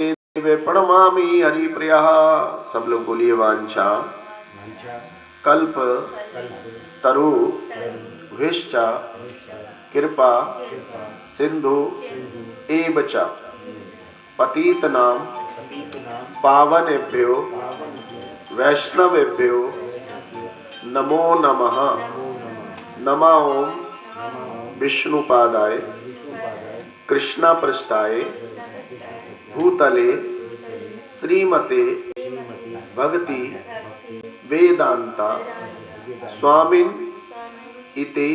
वे प्रणमामि हरिप्रियः। सब लोग बोलिए वांछा कल्प तरु भीश्च कृपा सिंधु एव च पतितनां पावनेभ्यो वैष्णवेभ्यो नमो नमः। नमो ओम विष्णुपादाय कृष्णापृष्ठाय भूतले श्रीमते भक्ति वेदांता स्वामिन इति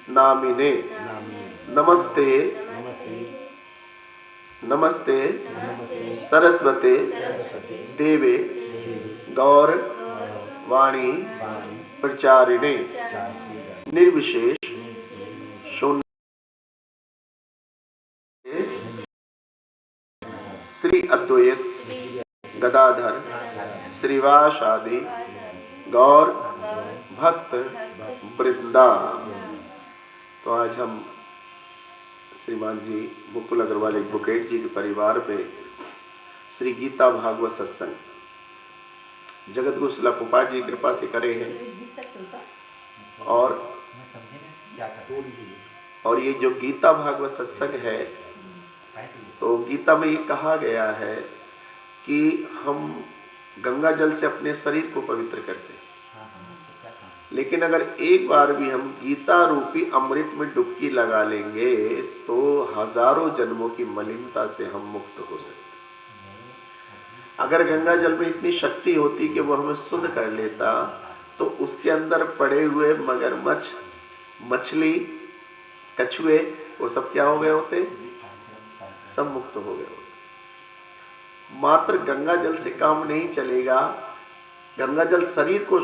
नामिने। नमस्ते नमस्ते सरस्वते देवे गौर वाणी प्रचारिणे निर्विशेष शून्य श्री अद्वैत गदाधर श्रीवासादि गौर भक्त वृंदा। तो आज हम श्रीमान जी मुकुल अग्रवाल एडवोकेट जी के परिवार में श्री गीता भागवत सत्संग जगत गुरु शिला प्रभुपाद जी कृपा से करे हैं। और ये जो गीता भागवत सत्संग है, तो गीता में ये कहा गया है कि हम गंगा जल से अपने शरीर को पवित्र करते हैं, लेकिन अगर एक बार भी हम गीता रूपी अमृत में डुबकी लगा लेंगे तो हजारों जन्मों की मलिनता से हम मुक्त हो सकते। अगर गंगा जल में इतनी शक्ति होती कि वो हमें शुद्ध कर लेता, तो उसके अंदर पड़े हुए मगरमच्छ, मछली, कछुए, वो सब क्या हो गए होते? सब मुक्त हो गए होते। मात्र गंगा जल से काम नहीं चलेगा। गंगा जल शरीर को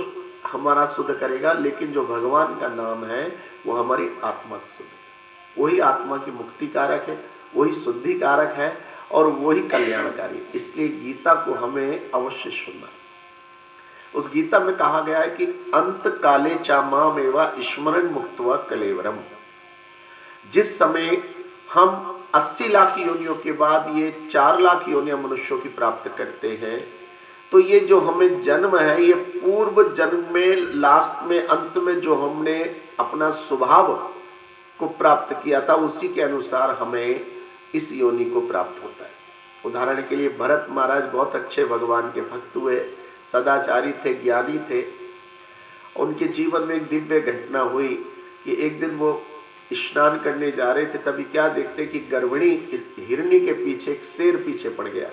हमारा शुद्ध करेगा, लेकिन जो भगवान का नाम है वो हमारी आत्मा को शुद्ध करेगा। वही आत्मा की मुक्ति कारक है, वही शुद्धि कारक है और वही कल्याणकारी। इसलिए गीता को हमें अवश्य सुनना। उस गीता में कहा गया है कि अंत काले चा मामेवा स्मरण मुक्त्वा कलेवरम। जिस समय हम 80 लाख योनियों के बाद ये 4 लाख योनियां मनुष्यों की प्राप्त करते हैं, तो ये जो हमें जन्म है, ये पूर्व जन्म में लास्ट में अंत में जो हमने अपना स्वभाव को प्राप्त किया था, उसी के अनुसार हमें इस योनि को प्राप्त होता है। उदाहरण के लिए भरत महाराज बहुत अच्छे भगवान के भक्त हुए, सदाचारी थे, ज्ञानी थे। उनके जीवन में एक दिव्य घटना हुई कि एक दिन वो स्नान करने जा रहे थे, तभी क्या देखते कि गर्भिणी हिरनी के पीछे एक शेर पीछे पड़ गया।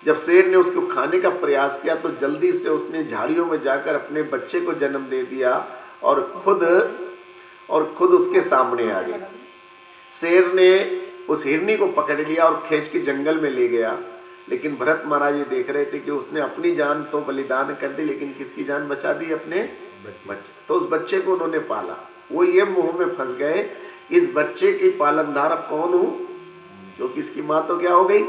जब शेर ने उसको खाने का प्रयास किया तो जल्दी से उसने झाड़ियों में जाकर अपने बच्चे को जन्म दे दिया और खुद उसके सामने आ गया। शेर ने उस हिरनी को पकड़ लिया और खींच के जंगल में ले गया। लेकिन भरत महाराज ये देख रहे थे कि उसने अपनी जान तो बलिदान कर दी, लेकिन किसकी जान बचा दी? अपने बच्चे। तो उस बच्चे को उन्होंने पाला। वो ये मोह में फंस गए, इस बच्चे की पालनदार अब कौन हूं, क्योंकि इसकी माँ तो क्या हो गई,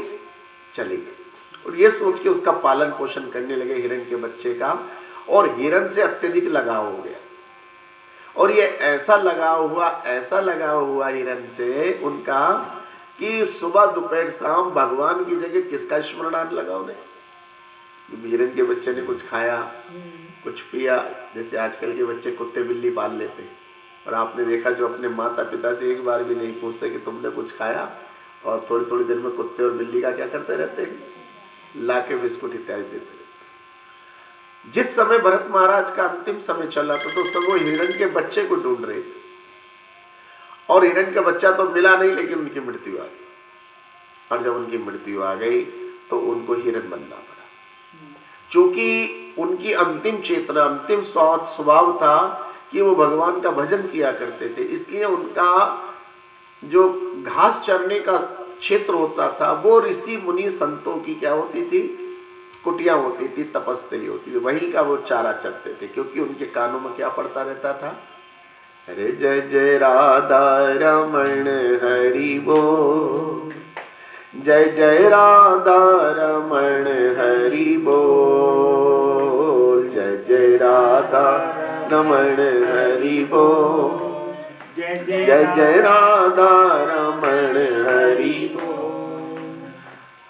चली गई। और ये सोच के उसका पालन पोषण करने लगे हिरण के बच्चे का, और हिरण से अत्यधिक लगाव हो गया। और ये ऐसा लगाव हुआ हिरण से उनका कि सुबह दोपहर शाम भगवान की जगह किसका स्मरण आने लगा उन्हें। हिरण के बच्चे ने कुछ खाया, कुछ पिया, जैसे आजकल के बच्चे कुत्ते बिल्ली पाल लेते हैं। और आपने देखा जो अपने माता पिता से एक बार भी नहीं पूछते कि तुमने कुछ खाया, और थोड़ी थोड़ी देर में कुत्ते और बिल्ली का क्या करते रहते हैं, ला के बिस्कुट इत्यादि देते रहते। जिस समय भरत महाराज का अंतिम समय चला था, तो सब वो हिरण के बच्चे को ढूंढ रहे थे, और हिरण का बच्चा तो मिला नहीं, लेकिन उनकी मृत्यु आ गई। और जब उनकी मृत्यु आ गई तो उनको हिरण बनना पड़ा, क्योंकि उनकी अंतिम चेतना, अंतिम स्वभाव था कि वो भगवान का भजन किया करते थे। इसलिए उनका जो घास चरने का क्षेत्र होता था, वो ऋषि मुनि संतों की क्या होती थी, कुटिया होती थी, तपस्या होती थी, वहीं का वो चारा चरते थे। क्योंकि उनके कानों में क्या पड़ता रहता था, अरे जय जय राधा रमण हरि बोल, जय जय राधा रमण हरि बोल, जय जय राधा रमण हरि बोल, जय जय राधा रमण हरि बोल।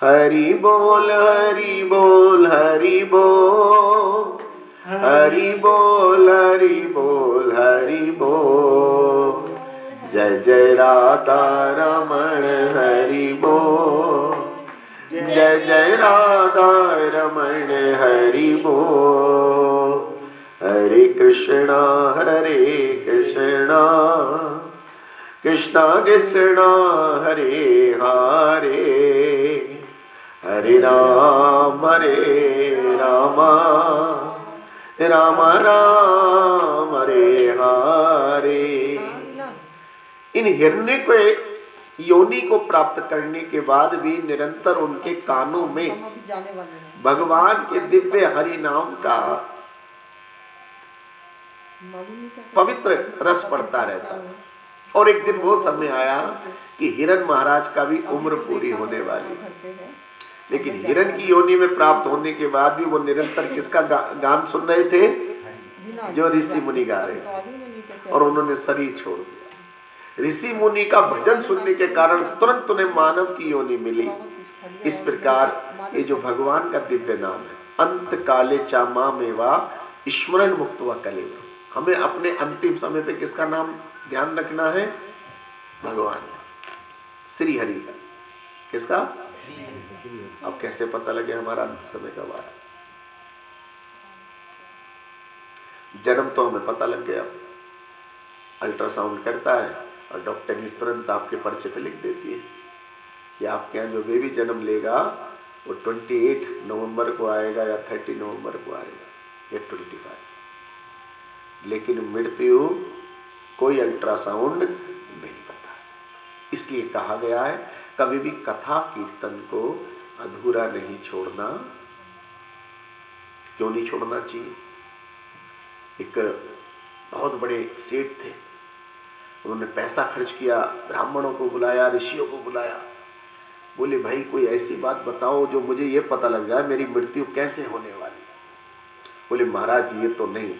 हरि बोल हरि बोल हरि बोल, हरि बोल हरि बोल हरि बोल, जय जय राधा रमण हरि बोल, जय जय राधा रमण हरि बोल, हरे कृष्णा कृष्णा कृष्णा हरे हरे, हरे राम राम राम हरे हरे। इन हिरण्य को योनि को प्राप्त करने के बाद भी निरंतर उनके कानों में भगवान के दिव्य हरि नाम का पवित्र रस पड़ता रहता था। और एक दिन वो समय आया कि हिरण महाराज का भी उम्र पूरी होने वाली, लेकिन हिरण की योनि में प्राप्त होने के बाद भी वो निरंतर किसका गान सुन रहे थे? जो ऋषि मुनि गा रहे थे, और उन्होंने शरीर छोड़ दिया। ऋषि मुनि का भजन सुनने के कारण तुरंत उन्हें मानव की योनि मिली। इस प्रकार ये जो भगवान का दिव्य नाम है, अंत काले चामा मेवा स्मरण मुक्त व कले, हमें अपने अंतिम समय पे किसका नाम ध्यान रखना है? भगवान श्री हरि का। किसका? अब कैसे पता लगे हमारा अंत समय कब आया? जन्म तो हमें पता लग गया, अल्ट्रासाउंड करता है और डॉक्टर ने तुरंत आपके पर्चे पे लिख देती है कि आपके यहाँ जो बेबी जन्म लेगा वो 28 नवंबर को आएगा या 30 नवंबर को आएगा या 25। लेकिन मृत्यु कोई अल्ट्रासाउंड नहीं बता सकता। इसलिए कहा गया है कभी भी कथा कीर्तन को अधूरा नहीं छोड़ना। क्यों नहीं छोड़ना चाहिए? एक बहुत बड़े सेठ थे, उन्होंने पैसा खर्च किया, ब्राह्मणों को बुलाया, ऋषियों को बुलाया, बोले भाई कोई ऐसी बात बताओ जो मुझे ये पता लग जाए मेरी मृत्यु कैसे होने वाली। बोले महाराज ये तो नहीं,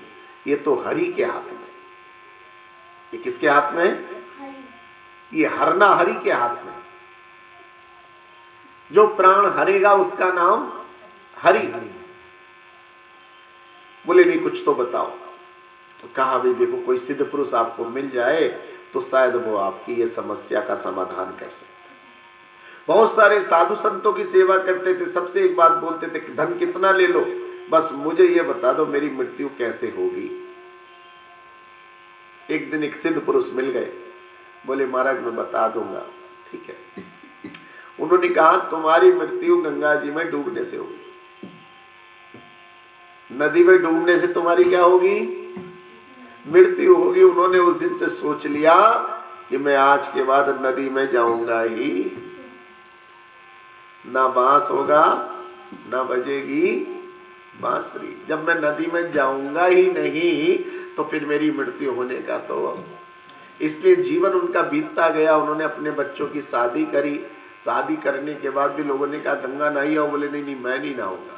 ये तो हरि के हाथ में। ये किसके हाथ में? ये हरना हरि के हाथ में। जो प्राण हरेगा उसका नाम हरि। बोले नहीं कुछ तो बताओ। तो कहा भाई देखो कोई सिद्ध पुरुष आपको मिल जाए तो शायद वो आपकी ये समस्या का समाधान कर सकते। बहुत सारे साधु संतों की सेवा करते थे, सबसे एक बात बोलते थे कि धन कितना ले लो, बस मुझे ये बता दो मेरी मृत्यु कैसे होगी। एक दिन एक सिद्ध पुरुष मिल गए, बोले महाराज मैं बता दूंगा। ठीक है। उन्होंने कहा तुम्हारी मृत्यु गंगा जी में डूबने से होगी। नदी में डूबने से तुम्हारी क्या होगी? मृत्यु होगी। उन्होंने उस दिन से सोच लिया कि मैं आज के बाद नदी में जाऊंगा ही, ना बांस होगा ना बजेगी बांसुरी। जब मैं नदी में जाऊंगा ही नहीं तो फिर मेरी मृत्यु होने का तो। इसलिए जीवन उनका बीतता गया। उन्होंने अपने बच्चों की शादी करी। शादी करने के बाद भी लोगों ने कहा गंगा नहाई आओ। बोले नहीं मैं नहीं नहाऊंगा।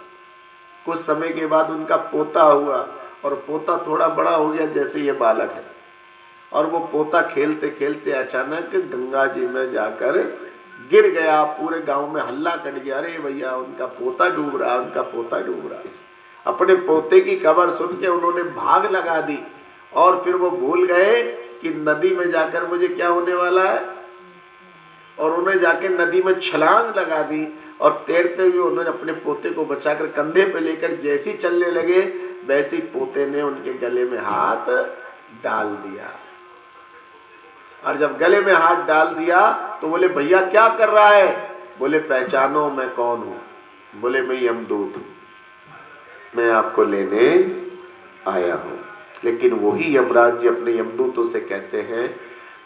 कुछ समय के बाद उनका पोता हुआ और पोता थोड़ा बड़ा हो गया जैसे ये बालक है, और वो पोता खेलते खेलते अचानक गंगा जी में जाकर गिर गया। पूरे गांव में हल्ला कट गया, अरे भैया उनका पोता डूब रहा, उनका पोता डूब रहा। अपने पोते की खबर सुन के उन्होंने भाग लगा दी और फिर वो भूल गए कि नदी में जाकर मुझे क्या होने वाला है, और उन्हें जाके नदी में छलांग लगा दी और तैरते हुए उन्होंने अपने पोते को बचाकर कंधे पे लेकर जैसे ही चलने लगे वैसे ही पोते ने उनके गले में हाथ डाल दिया। और जब गले में हाथ डाल दिया तो बोले भैया क्या कर रहा है? बोले पहचानो मैं कौन हूं। बोले मैं यमदूत हूं, मैं आपको लेने आया हूं। लेकिन वही यमराज जी अपने यमदूतों से कहते हैं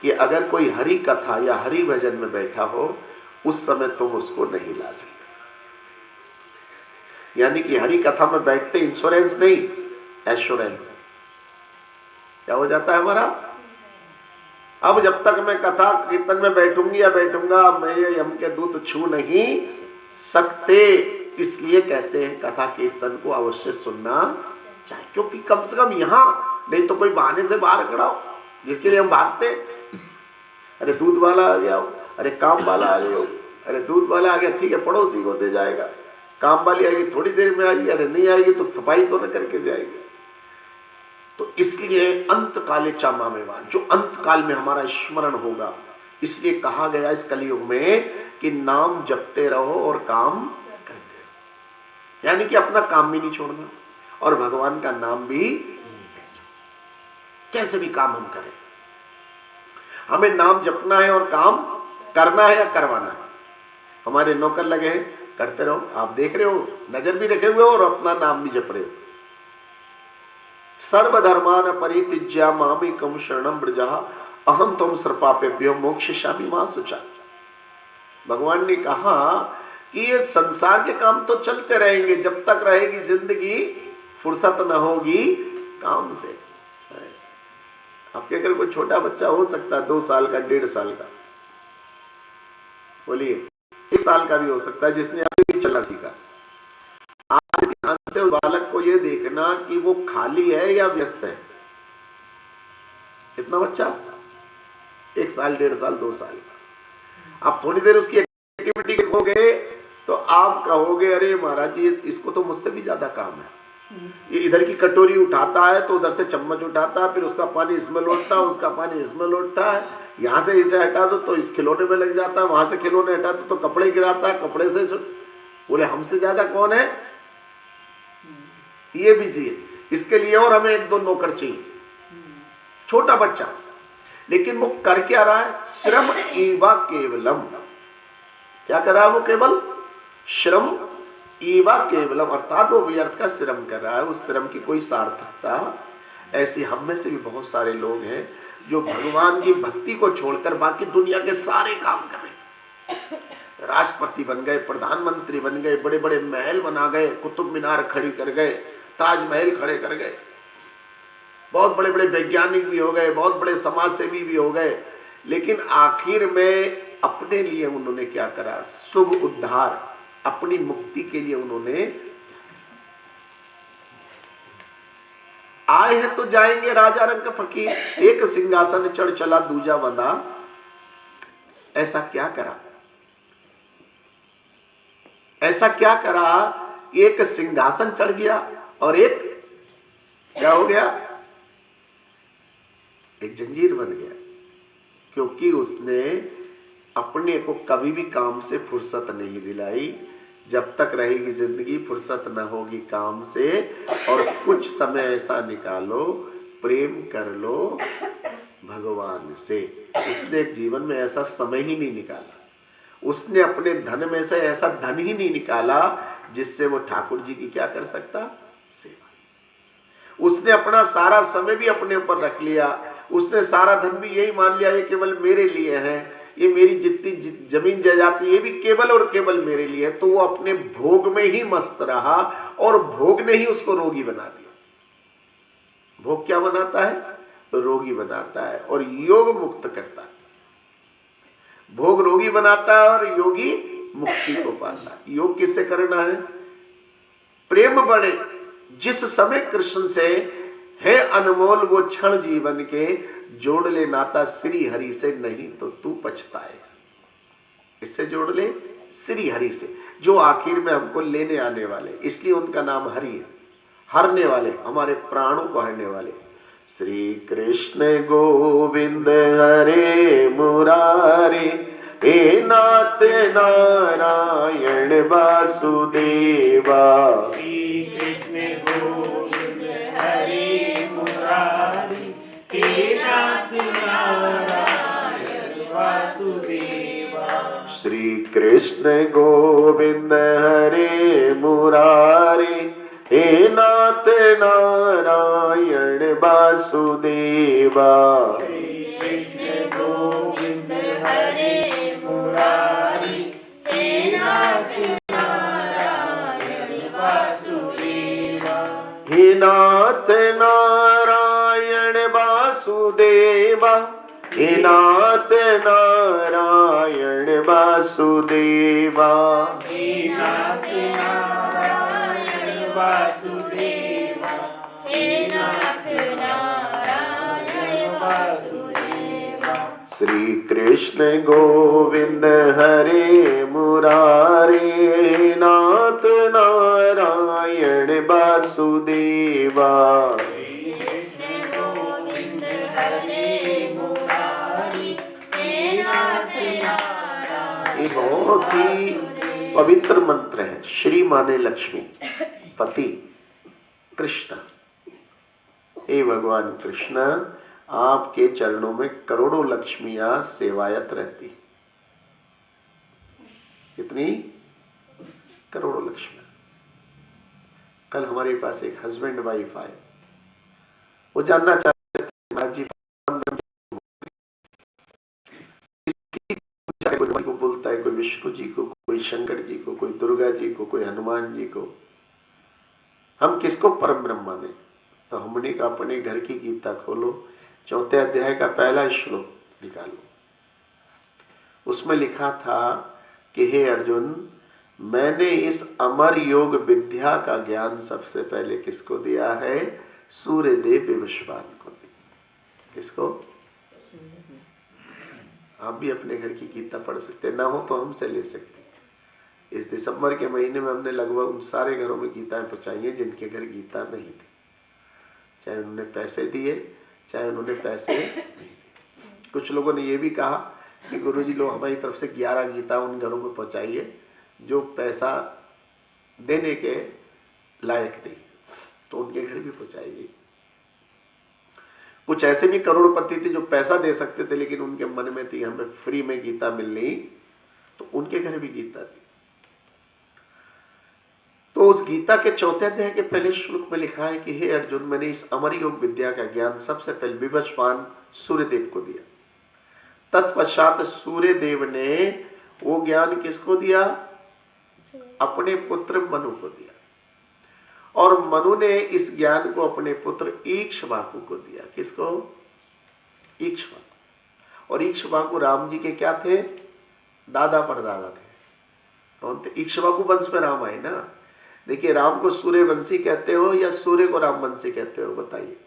कि अगर कोई हरि कथा या हरि भजन में बैठा हो उस समय तुम उसको नहीं ला सकते। यानी कि हरि कथा में बैठते इंश्योरेंस नहीं, एश्योरेंस क्या हो जाता है हमारा। अब जब तक मैं कथा कीर्तन में बैठूंगी या बैठूंगा मैं यम के दूत छू नहीं सकते। इसलिए कहते हैं कथा कीर्तन को अवश्य सुनना चाहिए, क्योंकि कम से कम यहाँ नहीं तो कोई बहाने से बाहर खड़ा हो जिसके लिए हम भागते। अरे दूध वाला आ गया हो, अरे काम वाला आ गया हो, अरे दूध वाला आ गया, ठीक है पड़ोसी को दे जाएगा, काम वाली आएगी थोड़ी देर में आएगी, अरे नहीं आएगी तो सफाई तो न करके जाएगी। तो इसलिए अंत काले चामामेवान, जो अंत काल में हमारा स्मरण होगा, इसलिए कहा गया इस कलयुग में कि नाम जपते रहो और काम करते रहो, यानी कि अपना काम भी नहीं छोड़ना और भगवान का नाम भी, कैसे भी काम हम करें, हमें नाम जपना है और काम करना है या करवाना है। हमारे नौकर लगे हैं, करते रहो, आप देख रहे हो, नजर भी रखे हुए हो और अपना नाम भी जप रहे हो। सर्वधर्मान परित्यज्य मामेकं शरणं व्रज अहम त्वं सर्वपापेभ्यो मोक्षयिष्यामि मा शुचा। भगवान ने कहा कि ये संसार के काम तो चलते रहेंगे, जब तक रहेगी जिंदगी फुर्सत न होगी काम से। आपके घर कोई छोटा बच्चा हो सकता है 2 साल का, 1.5 साल का, बोलिए 1 साल का भी हो सकता है, जिसने अभी चलना सीखा। आज ध्यान से उस बालक को ये देखना कि वो खाली है या व्यस्त है। कितना बच्चा, 1 साल, 1.5 साल, 2 साल का। आप थोड़ी देर उसकी एक्टिविटी देखोगे तो आप कहोगे अरे महाराज जी इसको तो मुझसे भी ज्यादा काम है। ये इधर की कटोरी उठाता है तो उधर से चम्मच उठाता है, फिर उसका पानी इसमें लौटता है, उसका पानी इसमें लौटता है, यहाँ से इसे हटा दो तो इस खिलौने में लग जाता है, वहां से खिलौने हटा दो तो कपड़े गिराता है, कपड़े से बोले हमसे ज्यादा कौन है। ये भी चाहिए इसके लिए, और हमें 1-2 नौकर चाहिए। छोटा बच्चा, लेकिन वो कर क्या रहा है, श्रम एवा केवलम। क्या कर रहा है वो, केवल श्रम एवा केवलम, अर्थात वो व्यर्थ का श्रम कर रहा है, उस श्रम की कोई सार्थकता। ऐसे हम में से भी बहुत सारे लोग हैं जो भगवान की भक्ति को छोड़कर बाकी दुनिया के सारे काम कर रहे, राष्ट्रपति बन गए, प्रधानमंत्री बन गए, बड़े बड़े महल बना गए, कुतुब मीनार खड़ी कर गए, ताजमहल खड़े कर गए, बहुत बड़े बड़े वैज्ञानिक भी हो गए, बहुत बड़े समाज सेवी भी हो गए, लेकिन आखिर में अपने लिए उन्होंने क्या करा, शुभ उद्धार, अपनी मुक्ति के लिए उन्होंने आए हैं तो जाएंगे राजा रंग का फकीर, एक सिंहासन चढ़ चला दूजा बंधा। ऐसा क्या करा, ऐसा क्या करा, एक सिंहासन चढ़ गया और एक क्या हो गया, एक जंजीर बन गया, क्योंकि उसने अपने को कभी भी काम से फुर्सत नहीं दिलाई। जब तक रहेगी जिंदगी फुर्सत न होगी काम से, और कुछ समय ऐसा निकालो, प्रेम कर लो भगवान से। उसने जीवन में ऐसा समय ही नहीं निकाला, उसने अपने धन में से ऐसा धन ही नहीं निकाला जिससे वो ठाकुर जी की क्या कर सकता, सेवा। उसने अपना सारा समय भी अपने ऊपर रख लिया, उसने सारा धन भी यही मान लिया ये केवल मेरे लिए है, ये मेरी जितनी जमीन जायदाद ये भी केवल और केवल मेरे लिए है। तो वो अपने भोग में ही मस्त रहा और भोग ने ही उसको रोगी बना दिया। भोग क्या बनाता है, तो रोगी बनाता है, और योग मुक्त करता है। भोग रोगी बनाता है और योगी मुक्ति को पाता है। योग किससे करना है, प्रेम बढ़े जिस समय कृष्ण से है अनमोल वो क्षण जीवन के, जोड़ ले नाता श्री हरि से, नहीं तो तू पछताएगा। इससे जोड़ ले श्री हरि से, जो आखिर में हमको लेने आने वाले, इसलिए उनका नाम हरि है, हरने वाले, हमारे प्राणों को हरने वाले। श्री कृष्ण गोविंद हरे मुरारी, हे नाथ नारायण वासुदेवा। श्री कृष्ण गोविंद हरे मुरारी, हे नाथ नारायण वासुदेवा। श्री कृष्ण गोविंद हरे मुरारी, हे नाथ नारायण वासुदेवा। श्री कृष्ण गोविंद हरे मुरारी, हे नाथ नारायण वासुदेवा। हे नाथ नारायण वासुदेवा, हे नाथ नारायण वासुदेवा। हे नाथ नारायण वासुदेवा, हे नाथ नारायण वासुदेवा। श्री कृष्ण कृष्ण गोविंद हरे मुरारे, नाथ नारायण वासुदेवा। कृष्ण गोविंद हरे मुरारी, हे नाथ नारायण। ये बहुत ही पवित्र मंत्र है। श्री माने लक्ष्मी, पति कृष्ण। हे भगवान कृष्ण, आपके चरणों में करोड़ों लक्ष्मियां सेवायत रहती। कितनी? करोड़ों लक्ष्मियां। कल हमारे पास एक हस्बैंड वाइफ आए, वो जानना चाहते थे महाराज जी कोई को बोलता है, कोई विष्णु जी को, कोई शंकर जी को, कोई दुर्गा जी को, कोई हनुमान जी को, हम किसको परम ब्रह्म माने? तो हमने कहा अपने घर की गीता खोलो, 4 अध्याय का पहला श्लोक निकालो। उसमें लिखा था कि हे अर्जुन, मैंने इस अमर योग विद्या का ज्ञान सबसे पहले किसको दिया है? सूर्यदेव विवस्वान को दिया। किसको? आप भी अपने घर की गीता पढ़ सकते, ना हो तो हमसे ले सकते। इस दिसंबर के महीने में हमने लगभग उन सारे घरों में गीताएं पहुंचाई हैं जिनके घर गीता नहीं थी, चाहे उन्होंने पैसे दिए चाहे उन्होंने पैसे नहीं दिए। कुछ लोगों ने ये भी कहा कि गुरुजी लो हमारी तरफ से 11 गीता उन घरों में पहुंचाइए जो पैसा देने के लायक नहीं, तो उनके घर भी पहुंचाइए। कुछ ऐसे भी करोड़पति थे जो पैसा दे सकते थे लेकिन उनके मन में थी हमें फ्री में गीता मिलनी, तो उनके घर भी गीता थी। तो उस गीता के 4 अध्याय के पहले श्लोक में लिखा है कि हे अर्जुन, मैंने इस अमर योग विद्या का ज्ञान सबसे पहले विवस्वान सूर्यदेव को दिया। तत्पश्चात सूर्यदेव ने वो ज्ञान किसको दिया? अपने पुत्र मनु को दिया, और मनु ने इस ज्ञान को अपने पुत्र इक्ष्वाकु को दिया। किसको? इक्ष्वाकु। और इक्ष्वाकु राम जी के क्या थे? दादा परदादा थे। कौन थे? इक्ष्वाकु वंश में राम आए ना। देखिए, राम को सूर्यवंशी कहते हो या सूर्य को रामवंशी कहते हो? बताइए।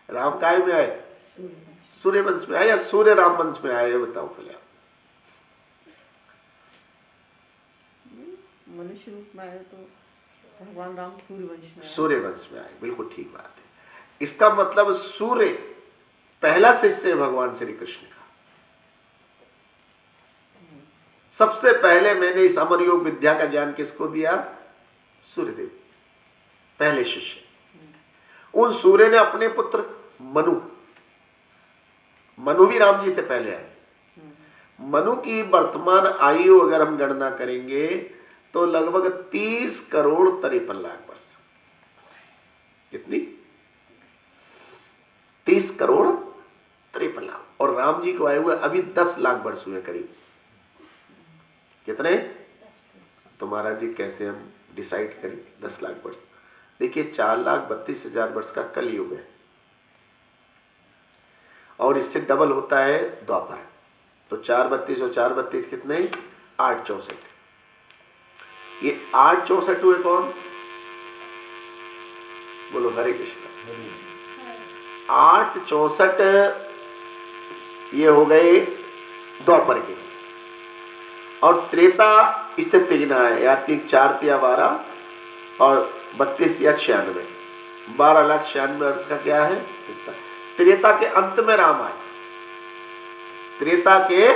राम काय में आए? सूर्यवंश में आए या सूर्य रामवंश में आए? बताओ पहले। मनुष्य रूप में आए तो भगवान राम सूर्यवंश में आए। सूर्यवंश में आए, बिल्कुल ठीक बात है। इसका मतलब सूर्य पहला शिष्य है भगवान श्री कृष्ण का। सबसे पहले मैंने इस अमर योग विद्या का ज्ञान किसको दिया? सूर्यदेव, पहले शिष्य। उन सूर्य ने अपने पुत्र मनु भी राम जी से पहले आए। मनु की वर्तमान आयु अगर हम गणना करेंगे तो लगभग 30 करोड़ 53 लाख वर्ष। कितनी? 30 करोड़ 53 लाख। और राम जी को आए हुए अभी 10 लाख वर्ष हुए करीब। कितने? तो महाराज जी कैसे हम डिसाइड करें 10 लाख वर्ष? देखिए, 4,32,000 वर्ष का कलयुग है और इससे डबल होता है द्वापर। तो 4,32 और 4,32 कितने? 8,64। ये 8,64 हुए कौन? बोलो हरे कृष्ण। 8,64 ये हो गए द्वापर के। और त्रेता इससे तिगना है, या 4 तिया 12 और 32 तिया 96, 12,96,000 वर्ष का क्या है? त्रेता के अंत में राम आए। त्रेता के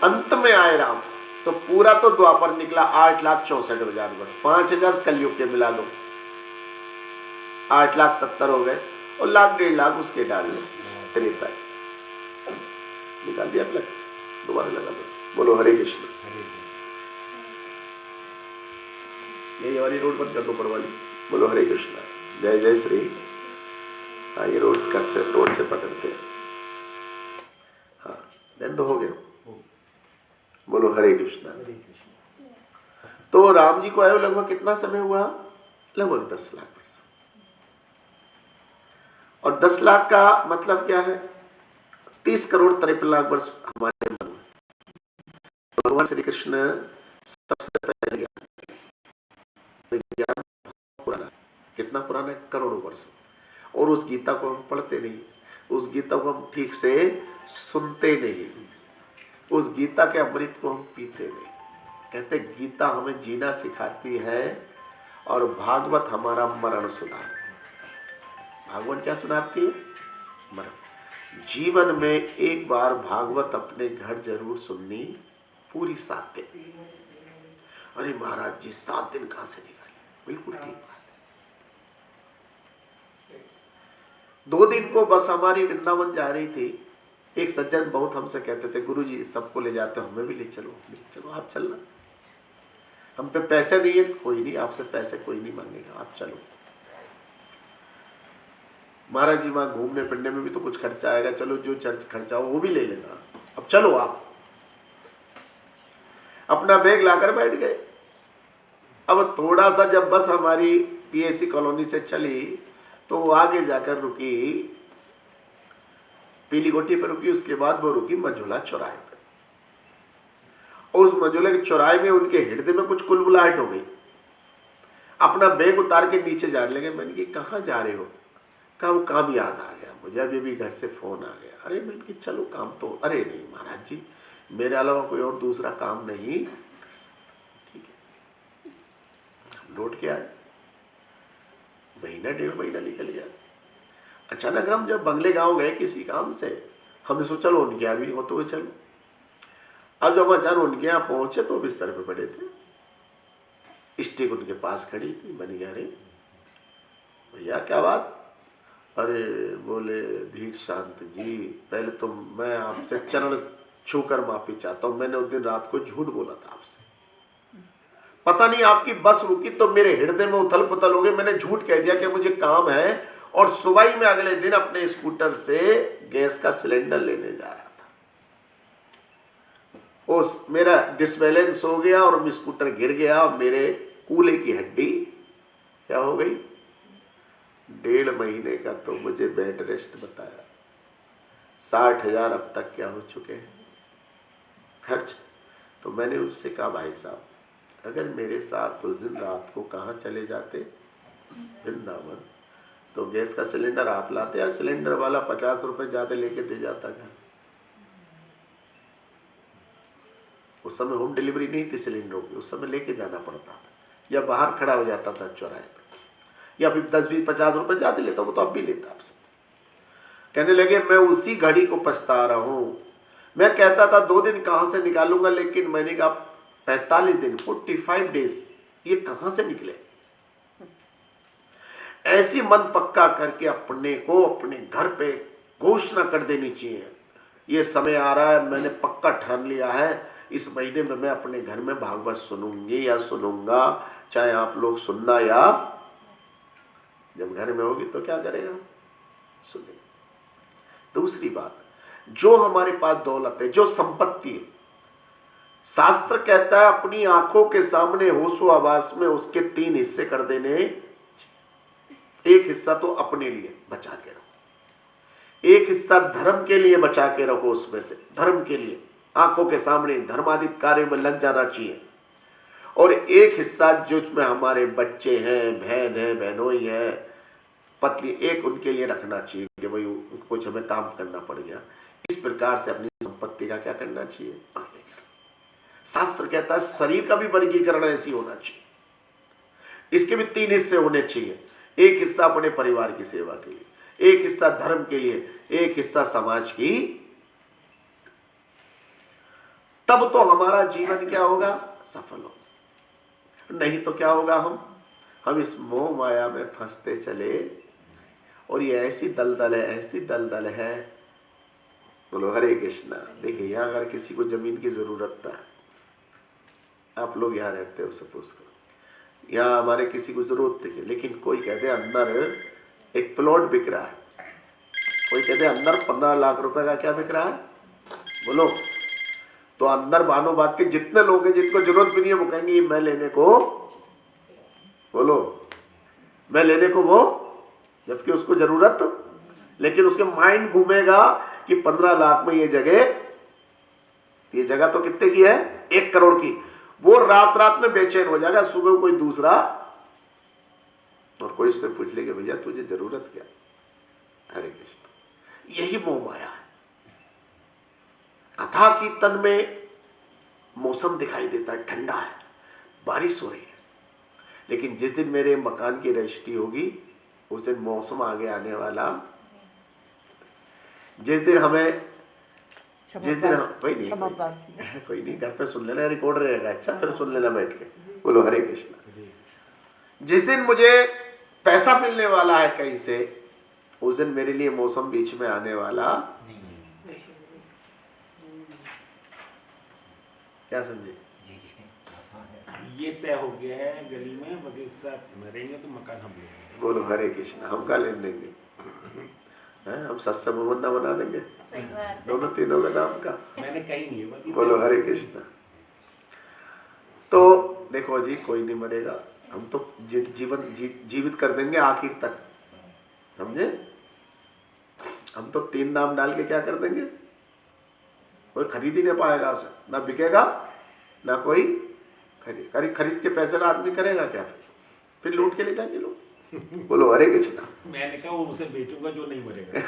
अंत में आए राम, तो पूरा तो द्वापर निकला 8,64,000 वर्ष। 5,000 कलयुग के मिला लो, 8,70,000 हो गए, और 1,00,000-1,50,000 उसके डाल लो। त्रेता निकाल दिया, दोबारा लगा दो। बोलो हरे कृष्ण। ये वाली रोड बंद कर दो, पर वाली। बोलो हरे कृष्ण। जय जय श्री। हाँ, ये रोड से पकड़ते हैं। हाँ, बंद हो गया। बोलो हरे कृष्ण। तो राम जी को आए लगभग कितना समय हुआ? लगभग 10 लाख वर्ष। और 10 लाख का मतलब क्या है? 30 करोड़ 53 लाख वर्ष हमारे मन में। भगवान श्री कृष्ण सबसे पहले ज्ञान पुराना, कितना पुराना है? करोड़ों वर्ष। और उस गीता को हम पढ़ते नहीं। उस गीता को हम ठीक से सुनते नहीं, उस गीता के अमृत को हम पीते नहीं। कहते गीता हमें जीना सिखाती है और भागवत हमारा मरण सुनाती है। भागवत क्या सुनाती है? मरण। जीवन में एक बार भागवत अपने घर जरूर सुननी, पूरी 7 दिन। अरे महाराज जी 7 दिन कहां से निकाले? बिल्कुल ठीक बात है। 2 दिन को बस हमारी वृंदावन जा रही थी, एक सज्जन बहुत हमसे कहते थे गुरुजी सबको ले जाते हो, हमें भी ले चलो। चलो आप चलना, हम पे पैसे नहीं है, कोई नहीं, आपसे पैसे कोई नहीं मांगेगा, आप चलो। महाराज जी वहां घूमने फिरने में भी तो कुछ खर्चा आएगा, चलो जो चर्च खर्चा हो वो भी ले लेना, अब चलो। आप अपना बैग लाकर बैठ गए। अब थोड़ा सा जब बस हमारी पीएसी कॉलोनी से चली तो वो आगे जाकर रुकी, पीली गोटी पर रुकी, उसके बाद वो रुकी मंझोला चौराहे पर। उस मंझोले के चौराहे में उनके हृदय में कुछ कुलबुलाहट हो गई। अपना बैग उतार के नीचे जाने लगे। मैंने कहा कहाँ जा रहे हो? कहा वो काम याद आ गया मुझे, अभी भी घर से फोन आ गया। अरे मैंने कहा चलो काम तो, अरे नहीं महाराज जी मेरे अलावा कोई और दूसरा काम नहीं। ठीक है, लौट के आए। महीना 1.5 महीना निकल गया। अचानक हम जब बंगले गांव गए किसी काम से, हमने सोचा चलो उनके यहाँ भी हो तो चलो। अब जब अचानक उनके यहाँ पहुंचे तो बिस्तर पे पड़े थे, स्टिक उनके पास खड़ी थी। मैंने कहा अरे भैया क्या बात? अरे बोले धीर शांत जी, पहले तो मैं आपसे चरण छूकर माफी चाहता हूँ, मैंने उस दिन रात को झूठ बोला था आपसे। पता नहीं आपकी बस रुकी तो मेरे हृदय में उथल पुथल हो गई। मैंने झूठ कह दिया कि मुझे काम है, और सुबह में अगले दिन अपने स्कूटर से गैस का सिलेंडर लेने जा रहा था। उस मेरा डिसबैलेंस हो गया और स्कूटर गिर गया और मेरे कूल्हे की हड्डी क्या हो गई? 1.5 महीने का तो मुझे बेड रेस्ट बताया। 60,000 अब तक क्या हो चुके हैं खर्च। तो मैंने उससे कहा भाई साहब अगर मेरे साथ उस दिन रात को कहाँ चले जाते, वृंदावन, तो गैस का सिलेंडर आप लाते या सिलेंडर वाला 50 रुपए ज्यादा लेके दे जाता घर। उस समय होम डिलीवरी नहीं थी सिलेंडरों की, उस समय लेके जाना पड़ता था या बाहर खड़ा हो जाता था चौराहे पर, या फिर 10-20-50 रुपए ज्यादा लेता, वो तो अब भी लेता आपसे। कहने लगे मैं उसी घड़ी को पछता रहा हूं। मैं कहता था 2 दिन कहां से निकालूंगा, लेकिन मैंने कहा 45 दिन 45 डेज ये कहां से निकले। ऐसी मन पक्का करके अपने को अपने घर पे घोषणा कर देनी चाहिए, ये समय आ रहा है, मैंने पक्का ठान लिया है, इस महीने में मैं अपने घर में भागवत सुनूंगी या सुनूंगा, चाहे आप लोग सुनना या जब घर में होगी तो क्या करेगा, सुनेगा। दूसरी बात, जो हमारे पास दौलत है, जो संपत्ति है, शास्त्र कहता है अपनी आंखों के सामने होशो आवास में उसके 3 हिस्से कर देने। एक हिस्सा तो अपने लिए बचा के रखो, एक हिस्सा धर्म के लिए बचा के रखो, उसमें से धर्म के लिए आंखों के सामने धर्मादित कार्य में लग जाना चाहिए, और एक हिस्सा जिसमें हमारे बच्चे हैं, बहन है, बहनोई है, पत्नी, एक उनके लिए रखना चाहिए कि भाई कुछ हमें काम करना पड़ गया। इस प्रकार से अपनी संपत्ति का क्या करना चाहिए। शास्त्र कहता है शरीर का भी वर्गीकरण ऐसी होना चाहिए, इसके भी 3 हिस्से होने चाहिए। एक हिस्सा अपने परिवार की सेवा के लिए, एक हिस्सा धर्म के लिए, एक हिस्सा समाज की। तब तो हमारा जीवन क्या होगा, सफल होगा। नहीं तो क्या होगा, हम इस मोह माया में फंसते चले, और ये ऐसी दलदल है, ऐसी दलदल है। बोलो हरे कृष्णा। देखिए यहाँ अगर किसी को जमीन की जरूरत था, आप लोग यहाँ रहते हो, सपोज करो यहाँ हमारे किसी को जरूरत थी, लेकिन कोई कहते अंदर एक प्लॉट बिक रहा है, कोई कहते अंदर 15 लाख रुपए का क्या बिक रहा है, बोलो। तो अंदर बानो बात के जितने लोग हैं जिनको जरूरत भी नहीं है, वो कहेंगे मैं लेने को, बोलो मैं लेने को, वो जबकि उसको जरूरत, लेकिन उसके माइंड घूमेगा कि 15 लाख में ये जगह तो कितने की है, 1 करोड़ की। वो रात में बेचैन हो जाएगा, सुबह कोई दूसरा और कोई उससे पूछ लेगा भैया तुझे जरूरत क्या। हरे कृष्ण। यही मोह माया है। कथा कीर्तन में मौसम दिखाई देता है, ठंडा है, बारिश हो रही है, लेकिन जिस दिन मेरे मकान की रजिस्ट्री होगी उस दिन मौसम आगे आने वाला, जिस दिन हमें, जिस दिन हम कोई नहीं घर पे सुन लेना, रिकॉर्ड रहेगा, अच्छा फिर सुन लेना बैठ के। बोलो हरे कृष्णा। जिस दिन मुझे पैसा मिलने वाला है कहीं से, उस दिन मेरे लिए मौसम बीच में आने वाला नहीं। क्या समझे? ये तय हो गया है गली में वकील साहब मरेंगे तो मकान हम लेंगे। बोलो हरे कृष्णा। हम का लेन देंगे हैं? हम सत्संग बंदा बना देंगे दोनों तीनों का नाम का। मैंने कहीं नहीं है। बोलो हरे कृष्णा। तो देखो जी, कोई नहीं मरेगा, हम तो जीवित कर देंगे आखिर तक, समझे? हम तो 3 नाम डाल के क्या कर देंगे, कोई खरीद ही नहीं पाएगा उसे, ना बिकेगा ना कोई खरीद के पैसे का आदमी करेगा क्या? फिर लूट के ले जाएंगे लोग। बोलो हरे कृष्णा। मैंने कहा वो उसे बेचूंगा जो नहीं मरेगा।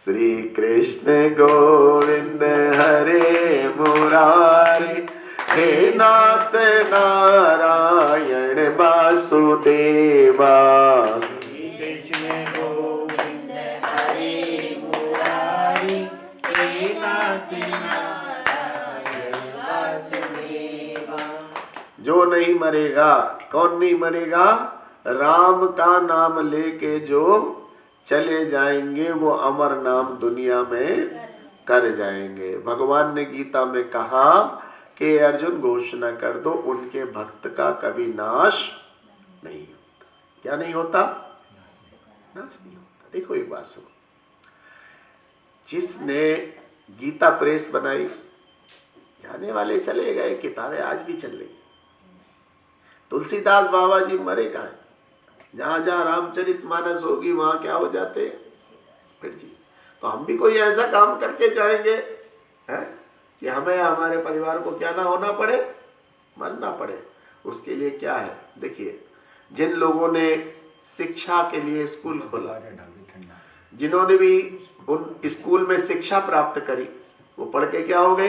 श्री कृष्ण गोविंद हरे मुरारी, हे नाथ नारायण वासुदेवा। कृष्ण गोविंद हरे मुरारी, हे नाथ नारायण वासुदेवा। जो नहीं मरेगा, कौन नहीं मरेगा? राम का नाम लेके जो चले जाएंगे वो अमर नाम दुनिया में कर जाएंगे। भगवान ने गीता में कहा कि अर्जुन घोषणा कर दो, उनके भक्त का कभी नाश नहीं होता। क्या नहीं होता? नाश नहीं होता। देखो एक बात सुनो, जिसने गीता प्रेस बनाई, जाने वाले चले गए, किताबें आज भी चल रही। तुलसीदास बाबा जी मरे कहाँ? जहाँ जहाँ रामचरितमानस होगी वहाँ क्या हो जाते फिर जी। तो हम भी कोई ऐसा काम करके जाएंगे हैं कि हमें हमारे परिवार को क्या ना होना पड़े, मरना पड़े। उसके लिए क्या है? देखिए, जिन लोगों ने शिक्षा के लिए स्कूल खोला, जिन्होंने भी उन स्कूल में शिक्षा प्राप्त करी, वो पढ़ के क्या हो गए?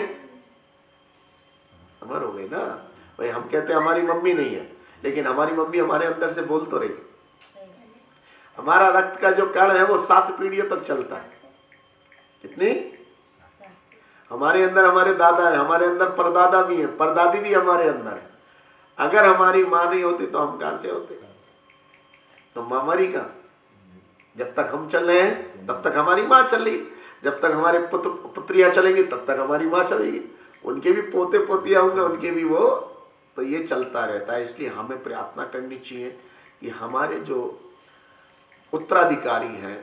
अमर हो गए ना। भाई हम कहते हैं हमारी मम्मी नहीं है, लेकिन हमारी मम्मी हमारे अंदर से बोल तो रही। हमारा रक्त का जो कण है वो 7 पीढ़ियों तक चलता है। कितनी? हमारे अंदर हमारे दादा है, हमारे अंदर परदादा भी है, परदादी भी हमारे अंदर है। अगर हमारी माँ नहीं होती तो हम कहाँ से होते? तो माँ मरी का। जब तक हम चल रहे हैं तब तक हमारी माँ चल रही, जब तक हमारे पुत्र पुत्रियां चलेंगी तब तक हमारी माँ चलेगी, उनके भी पोते पोतियां होंगे, उनके भी वो, तो ये चलता रहता है। इसलिए हमें प्रार्थना करनी चाहिए कि हमारे जो उत्तराधिकारी हैं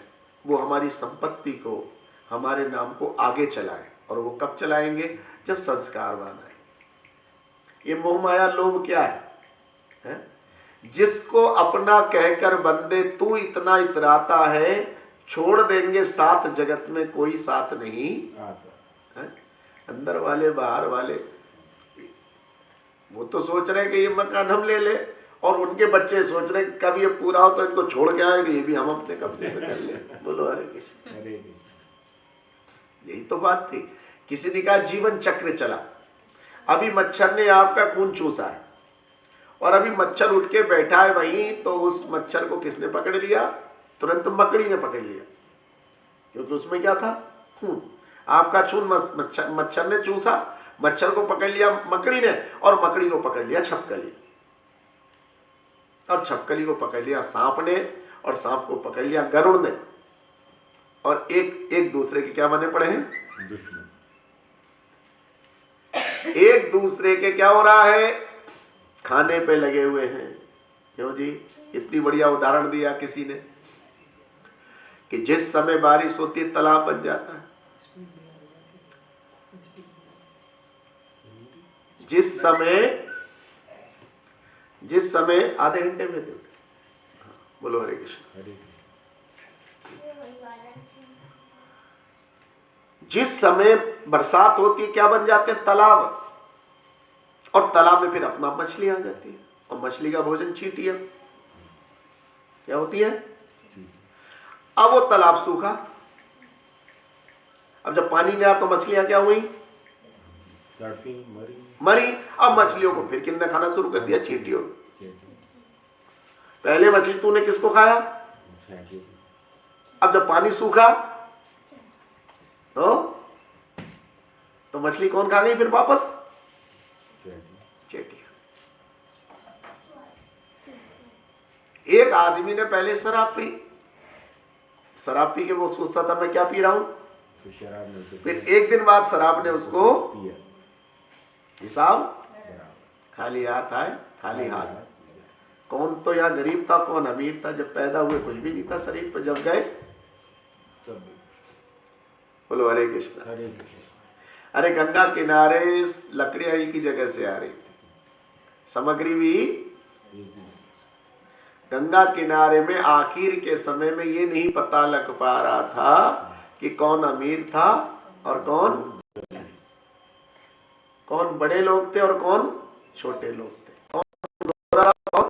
वो हमारी संपत्ति को, हमारे नाम को आगे चलाएं। और वो कब चलाएंगे? जब संस्कारवान आए। ये मोह माया लोभ क्या है? जिसको अपना कहकर बंदे तू इतना इतराता है, छोड़ देंगे साथ जगत में कोई साथ नहीं है? अंदर वाले बाहर वाले वो तो सोच रहे हैं कि ये मकान हम ले ले, और उनके बच्चे सोच रहे हैं कब ये पूरा हो तो इनको छोड़ के आएंगे, ये भी हम अपने कब्जे में कर ले। बोलो हरे कृष्ण। यही तो बात थी। किसी ने कहा जीवन चक्र चला। अभी मच्छर ने आपका खून चूसा है और अभी मच्छर उठ के बैठा है वहीं, तो उस मच्छर को किसने पकड़ लिया? तुरंत मकड़ी ने पकड़ लिया, क्योंकि उसमें क्या था? खून। आपका खून मच्छर ने चूसा, मच्छर को पकड़ लिया मकड़ी ने, और मकड़ी को पकड़ लिया छपकली, और छपकली को पकड़ लिया सांप ने, और सांप को पकड़ लिया गरुड़ ने, और एक दूसरे के क्या बने पड़े हैं? दुश्मन। एक दूसरे के क्या हो रहा है? खाने पे लगे हुए हैं। क्यों जी? इतनी बढ़िया उदाहरण दिया किसी ने कि जिस समय बारिश होती है तालाब बन जाता है, जिस समय आधे घंटे में दे। बोलो हरे कृष्ण। जिस समय बरसात होती है क्या बन जाते हैं? तालाब। और तालाब में फिर अपना मछली आ जाती है, और मछली का भोजन चींटियां क्या होती है? अब वो तालाब सूखा। अब जब पानी नहीं आया तो मछलियां क्या हुई? तड़फी, मरी। अब मछलियों को फिर किसने खाना शुरू कर दिया? चींटियों। पहले मछली तूने किसको खाया? अब जब पानी सूखा तो मछली कौन खा गई फिर वापस? चींटियां। एक आदमी ने पहले शराब पी, शराब पी के वो सोचता था मैं क्या पी रहा हूं, फिर एक दिन बाद शराब ने उसको हिसाब खाली हाथ आए खाली हाथ। कौन तो यहाँ गरीब था कौन अमीर था? जब पैदा हुए कुछ भी नहीं था शरीर पर, जब गए बोलो हरे कृष्णा। हरे कृष्ण। अरे गंगा किनारे लकड़ियां एक ही जगह से आ रही थी, सामग्री भी गंगा किनारे में। आखिर के समय में ये नहीं पता लग पा रहा था कि कौन अमीर था और कौन बड़े लोग थे और कौन छोटे लोग थे, कौन गोरा कौन।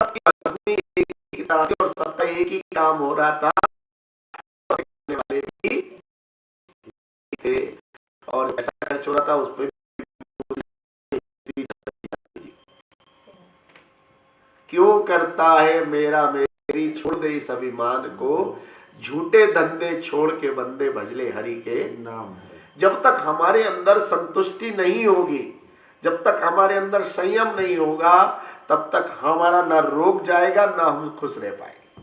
सबकी आदमी एक ही तरह थी और सबका एक ही काम हो रहा था, वाले भी थे। और ऐसा खर्च हो रहा था उस पर क्यों करता है मेरा मेरी, छोड़ दे इस अभिमान को, झूठे धंधे छोड़ के बंदे भजले हरि के नाम। जब तक हमारे अंदर संतुष्टि नहीं होगी, जब तक हमारे अंदर संयम नहीं होगा, तब तक हमारा ना रोग जाएगा ना हम खुश रह पाएंगे।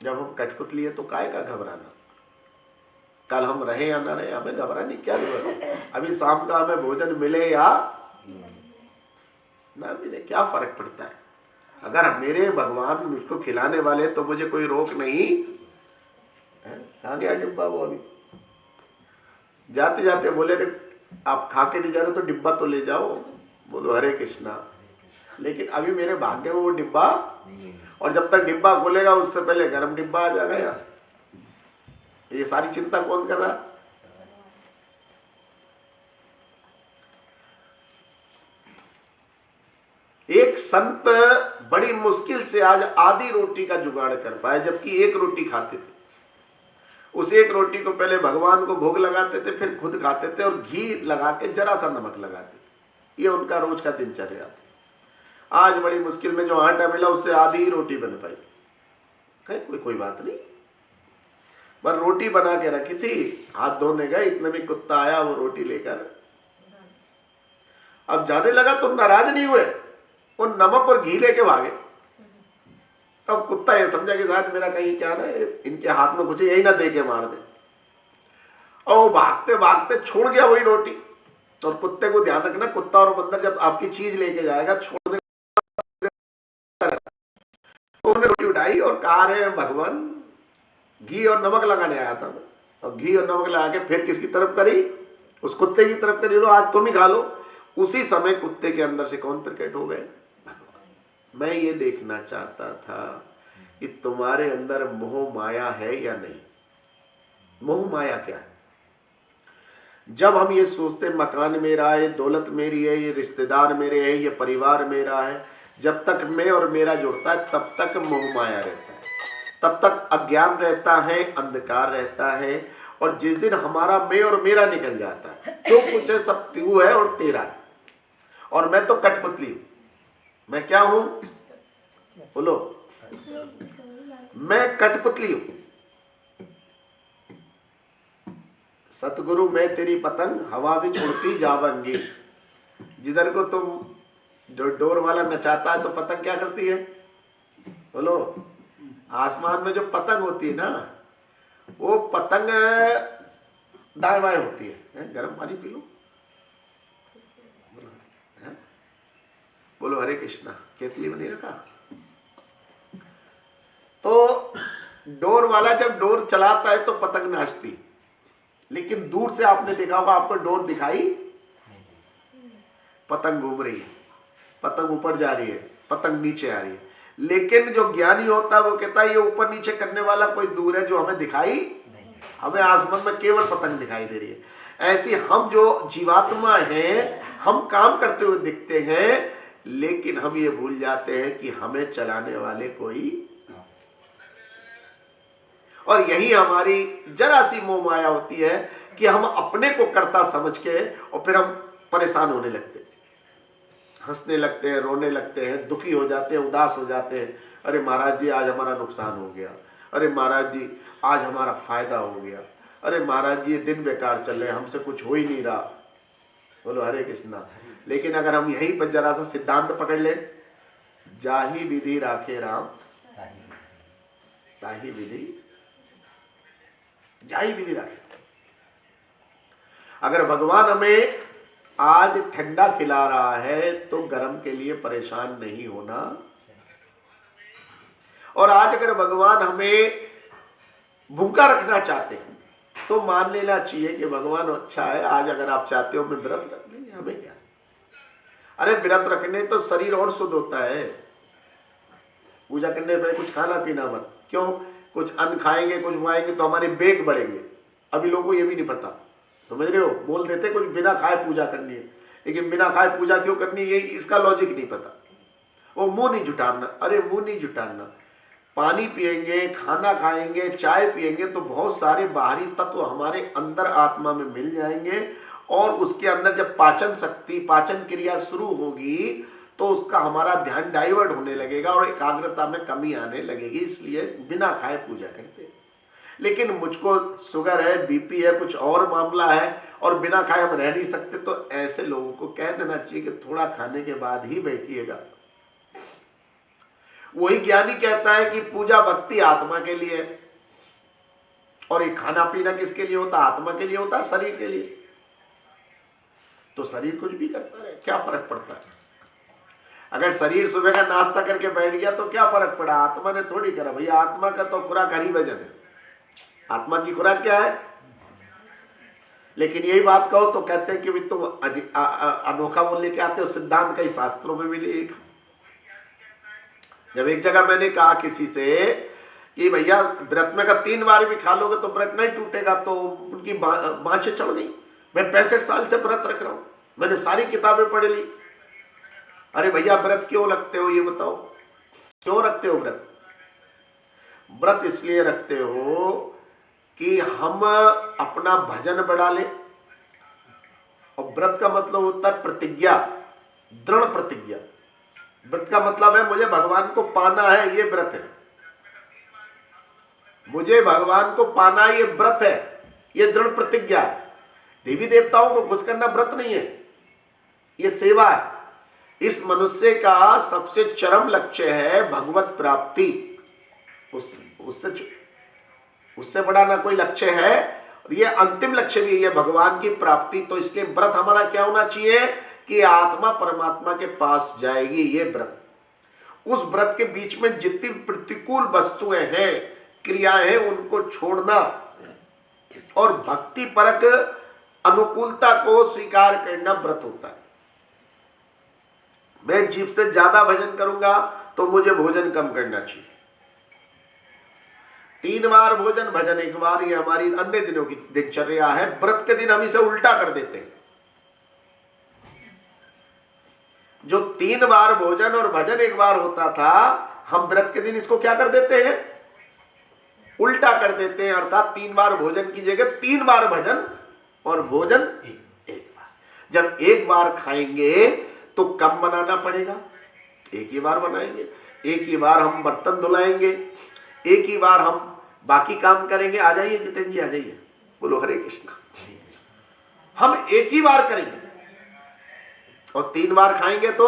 जब हम कठपुतली है तो काहे का घबराना, कल हम रहे या ना रहे हमें घबराने क्या जरूरत। अभी शाम का हमें भोजन मिले या ना मिले क्या फर्क पड़ता है। अगर मेरे भगवान मुझको खिलाने वाले तो मुझे कोई रोक नहीं। कहाँ गया डिब्बा? वो अभी जाते जाते बोले रे आप खा के नहीं जा रहे तो डिब्बा तो ले जाओ। बोलो हरे कृष्णा। लेकिन अभी मेरे भाग्य में वो डिब्बा, और जब तक डिब्बा खोलेगा उससे पहले गर्म डिब्बा आ जाएगा यार। ये सारी चिंता कौन कर रहा है? एक संत बड़ी मुश्किल से आज आधी रोटी का जुगाड़ कर पाए, जबकि एक रोटी खाते थे। उस एक रोटी को पहले भगवान को भोग लगाते थे, फिर खुद खाते थे और घी लगा के जरा सा नमक लगाते थे। ये उनका रोज का दिनचर्या था। आज बड़ी मुश्किल में जो आटा मिला उससे आधी ही रोटी बन पाई। कोई बात नहीं, पर रोटी बना के रखी थी, हाथ धोने गए, इतने में कुत्ता आया वो रोटी लेकर। अब जाने लगा तो नाराज नहीं हुए, वो नमक और घी लेके भागे। अब कुत्ता ये समझा कि शायद मेरा कहीं क्या ना इनके हाथ में कुछ यही ना दे के मार दे, और वो भागते भागते छोड़ गया वही रोटी। और कुत्ते को ध्यान रखना, कुत्ता और बंदर जब आपकी चीज लेके जाएगा छोड़ने, उन्होंने रोटी उठाई और कहा रे भगवान घी और नमक लगाने आया था। और घी और नमक लगा के फिर किसकी तरफ करी? उस कुत्ते की तरफ करी, लो आज तुम ही खा लो। उसी समय कुत्ते के अंदर से कौन प्रकट हो गए? भगवान। मैं ये देखना चाहता था कि तुम्हारे अंदर मोह माया है या नहीं। मोह माया क्या है? जब हम ये सोचते मकान मेरा है, दौलत मेरी है, ये रिश्तेदार मेरे हैं, ये परिवार मेरा है, जब तक मैं और मेरा जुड़ता है तब तक मोह माया रहता है, तब तक अज्ञान रहता है, अंधकार रहता है। और जिस दिन हमारा मैं और मेरा निकल जाता है, जो कुछ है सब तू है और तेरा है, और मैं तो कठपुतली हूं। मैं क्या हूं? बोलो, मैं कठपुतली हूं। सतगुरु मैं तेरी पतंग हवा भी छोड़ती जावंगी। जिधर को तुम डोर वाला नचाता है तो पतंग क्या करती है? बोलो, आसमान में जो पतंग होती है ना, वो पतंग दाएं बाएं होती है। गर्म पानी पी लो। बोलो हरे कृष्णा। केतली में नहीं रखा तो डोर वाला जब डोर चलाता है तो पतंग नाचती, लेकिन दूर से आपने देखा होगा, आपको डोर दिखाई, पतंग घूम रही है, पतंग ऊपर जा रही है, पतंग नीचे आ रही है। लेकिन जो ज्ञानी होता है वो कहता है ये ऊपर नीचे करने वाला कोई दूर है जो हमें दिखाई, हमें आसमान में केवल पतंग दिखाई दे रही है। ऐसी हम जो जीवात्मा हैं, हम काम करते हुए दिखते हैं, लेकिन हम ये भूल जाते हैं कि हमें चलाने वाले कोई और यही हमारी जरा सी मोह माया होती है कि हम अपने को कर्ता समझ के और फिर हम परेशान होने लगते हैं, हंसने लगते हैं, रोने लगते हैं, दुखी हो जाते हैं, उदास हो जाते हैं। अरे महाराज जी आज हमारा नुकसान हो गया, अरे महाराज जी आज हमारा फायदा हो गया, अरे महाराज जी ये दिन बेकार चल रहे, हमसे कुछ हो ही नहीं रहा। बोलो हरे कृष्णा। लेकिन अगर हम यहीं पर जरा सा सिद्धांत पकड़ ले, जाही विधि राखे राम ताही विधि, जाही विधि राखे। अगर भगवान हमें आज ठंडा खिला रहा है तो गर्म के लिए परेशान नहीं होना। और आज अगर भगवान हमें भूखा रखना चाहते हैं तो मान लेना चाहिए कि भगवान अच्छा है, आज अगर आप चाहते हो मैं व्रत रख लेंगे, हमें क्या। अरे व्रत रखने तो शरीर और शुद्ध होता है, पूजा करने पर कुछ खाना पीना मत। क्यों? कुछ अन्न खाएंगे, कुछ खाएंगे तो हमारे वेग बढ़ेंगे। अभी लोगों को ये भी नहीं पता, समझ रहे हो? बोल देते कुछ बिना खाए पूजा करनी है, लेकिन बिना खाए पूजा क्यों करनी है इसका लॉजिक नहीं पता। वो मुंह नहीं जुटाना, अरे मुंह नहीं जुटाना। पानी पिएंगे, खाना खाएंगे, चाय पिएंगे तो बहुत सारे बाहरी तत्व हमारे अंदर आत्मा में मिल जाएंगे और उसके अंदर जब पाचन शक्ति, पाचन क्रिया शुरू होगी तो उसका हमारा ध्यान डाइवर्ट होने लगेगा और एकाग्रता में कमी आने लगेगी। इसलिए बिना खाए पूजा करते हैं। लेकिन मुझको शुगर है, बीपी है, कुछ और मामला है और बिना खाए हम रह नहीं सकते, तो ऐसे लोगों को कह देना चाहिए कि थोड़ा खाने के बाद ही बैठिएगा। वही ज्ञानी कहता है कि पूजा भक्ति आत्मा के लिए है और ये खाना पीना किसके लिए होता? आत्मा के लिए होता है, शरीर के लिए। तो शरीर कुछ भी करता रहे, क्या फर्क पड़ता है? अगर शरीर सुबह का नाश्ता करके बैठ गया तो क्या फर्क पड़ा? आत्मा ने थोड़ी करा भैया। आत्मा का तो खुराक हरि भजन है। आत्मा की खुराक क्या है? लेकिन यही बात कहो तो कहते हैं कि भी तुम अनोखा बोल लेके आते हो, सिद्धांत कई शास्त्रों में भी लिखा। जब एक जगह मैंने कहा किसी से कि भैया व्रत में का 3 बार भी खा लोगे तो व्रत नहीं टूटेगा, तो उनकी बाँछें चढ़ गई। मैं 65 साल से व्रत रख रहा हूं, मैंने सारी किताबें पढ़ ली। अरे भैया व्रत क्यों रखते हो ये बताओ, क्यों रखते हो व्रत? व्रत इसलिए रखते हो कि हम अपना भजन बढ़ा ले। और व्रत का मतलब होता है प्रतिज्ञा, दृढ़ प्रतिज्ञा। व्रत का मतलब है मुझे भगवान को पाना है, ये व्रत है। मुझे भगवान को पाना ये व्रत है, ये दृढ़ प्रतिज्ञा है। देवी देवताओं को खुश करना व्रत नहीं है, ये सेवा है। इस मनुष्य का सबसे चरम लक्ष्य है भगवत प्राप्ति। उससे बड़ा ना कोई लक्ष्य है, और ये अंतिम लक्ष्य भी है भगवान की प्राप्ति। तो इसलिए व्रत हमारा क्या होना चाहिए कि आत्मा परमात्मा के पास जाएगी, ये व्रत। उस व्रत के बीच में जितनी प्रतिकूल वस्तुएं हैं, क्रियाएं हैं, उनको छोड़ना और भक्ति परक अनुकूलता को स्वीकार करना व्रत होता है। मैं जीभ से ज्यादा भजन करूंगा तो मुझे भोजन कम करना चाहिए। 3 बार भोजन, भजन 1 बार, ये हमारी अन्य दिनों की दिनचर्या है। व्रत के दिन हम इसे उल्टा कर देते हैं। जो 3 बार भोजन और भजन 1 बार होता था, हम व्रत के दिन इसको क्या कर देते हैं? उल्टा कर देते हैं। अर्थात 3 बार भोजन की जगह 3 बार भजन और भोजन 1 बार। जब 1 बार खाएंगे तो कम बनाना पड़ेगा, 1 ही बार बनाएंगे। 1 ही बार हम बर्तन धुलाएंगे, 1 ही बार हम बाकी काम करेंगे। आ जाइए जितेंद्र जी, आ जाइए, बोलो हरे कृष्णा। हम 1 ही बार करेंगे और 3 बार खाएंगे तो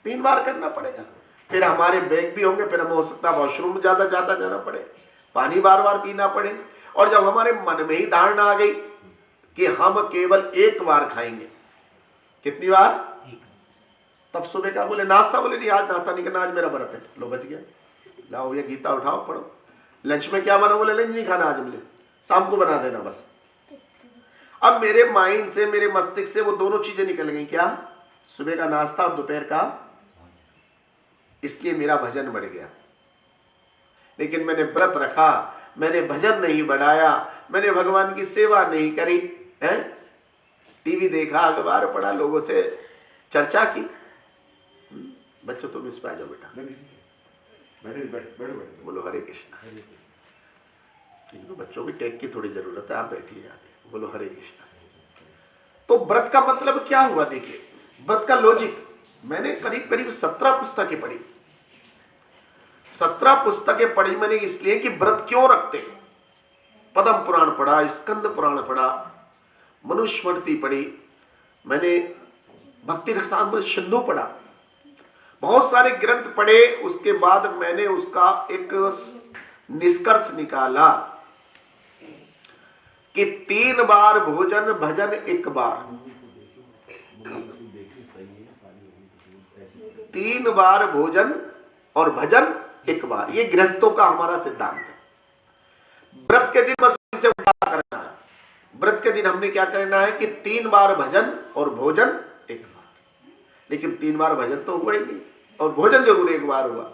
3 बार करना पड़ेगा। फिर हमारे बैग भी होंगे, फिर हमें हो सकता है वॉशरूम ज्यादा जाना पड़े, पानी बार बार पीना पड़े। और जब हमारे मन में ही धारणा आ गई कि हम केवल 1 बार खाएंगे, कितनी बार? तब सुबह का बोले नाश्ता, बोले नहीं आज नाश्ता नहीं करना, आज मेरा व्रत है। लो बच गया, लाओ ये गीता उठाओ पढ़ो। लंच में क्या बना? बोले लंच नहीं खाना आज, मुझे शाम को बना देना बस। अब मेरे माइंड से, मेरे मस्तिष्क से वो दोनों चीजें निकल गई। क्या? सुबह का नाश्ता और दोपहर का। इसलिए मेरा भजन बढ़ गया। लेकिन मैंने व्रत रखा, मैंने भजन नहीं बढ़ाया, मैंने भगवान की सेवा नहीं करी है। टीवी देखा, अखबार पढ़ा, लोगों से चर्चा की। बच्चों तुम इस पे आ जाओ बेटा, बोलो हरे कृष्णा। इनको बच्चों की टेक की थोड़ी जरूरत है, आप बैठिए आगे। बोलो हरे कृष्णा। तो व्रत का मतलब क्या हुआ? देखिए व्रत का लॉजिक, मैंने करीब करीब 17 पुस्तकें पढ़ी। 17 पुस्तकें पढ़ी मैंने इसलिए कि व्रत क्यों रखते। पद्म पुराण पढ़ा, स्कंद पुराण पढ़ा, मनुस्मृति पढ़ी, मैंने भक्ति रसामृत सिंधु पढ़ा, बहुत सारे ग्रंथ पढ़े। उसके बाद मैंने उसका एक निष्कर्ष निकाला कि 3 बार भोजन भजन 1 बार, 3 बार भोजन और भजन 1 बार, ये गृहस्थों का हमारा सिद्धांत है। व्रत के दिन बस इसे उल्टा करना है। व्रत के दिन हमने क्या करना है कि 3 बार भजन और भोजन 1 बार, लेकिन 3 बार भजन तो हुआ ही नहीं और भोजन जरूर 1 बार हुआ,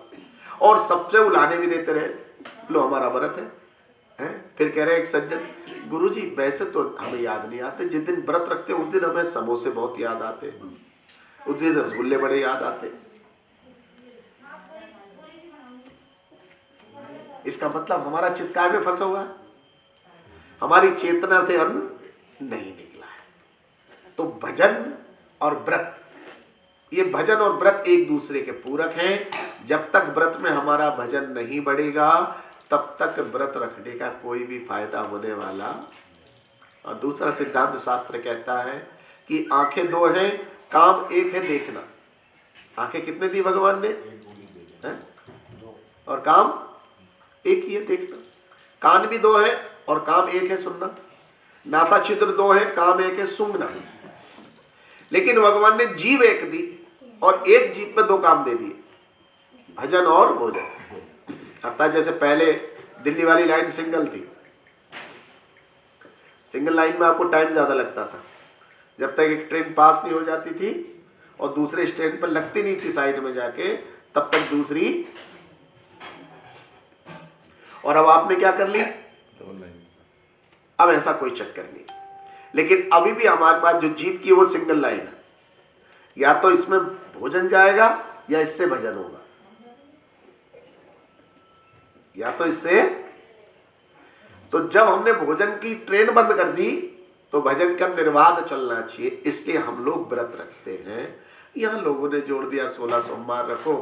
और सबसे उलाने भी देते रहे, लो हमारा व्रत है? फिर कह रहे एक सज्जन, गुरुजी वैसे तो हमें याद नहीं आते, जिस दिन व्रत रखते उस दिन हमें समोसे बहुत याद आते, उस दिन रसगुल्ले बड़े याद आते। इसका मतलब हमारा चित्त काय में फंसा हुआ है, हमारी चेतना से अन्न नहीं निकला है। तो भजन और व्रत, ये भजन और व्रत एक दूसरे के पूरक हैं। जब तक व्रत में हमारा भजन नहीं बढ़ेगा तब तक व्रत रखने का कोई भी फायदा होने वाला। और दूसरा सिद्धांत शास्त्र कहता है कि आंखें 2 हैं, काम 1 है देखना। आंखें कितने दी भगवान ने? है? और काम 1 ही है देखना। कान भी 2 है और काम 1 है सुनना। नासा छिद्र 2 है, काम 1 है सूंघना। लेकिन भगवान ने जीभ 1 दी और 1 जीभ पे 2 काम दे दिए, भजन और भोजन। अर्थात जैसे पहले दिल्ली वाली लाइन सिंगल थी, सिंगल लाइन में आपको टाइम ज्यादा लगता था, जब तक एक ट्रेन पास नहीं हो जाती थी और दूसरे स्टैंड पर लगती नहीं थी साइड में जाके, तब तक दूसरी। और अब आपने क्या कर ली, अब ऐसा कोई चक्कर नहीं। लेकिन अभी भी हमारे पास जो जीप की वो सिंगल लाइन है, या तो इसमें भोजन जाएगा या इससे भजन होगा, या तो इससे। तो जब हमने भोजन की ट्रेन बंद कर दी तो भजन का निर्बाध चलना चाहिए, इसलिए हम लोग व्रत रखते हैं। यहां लोगों ने जोड़ दिया 16 सोमवार रखो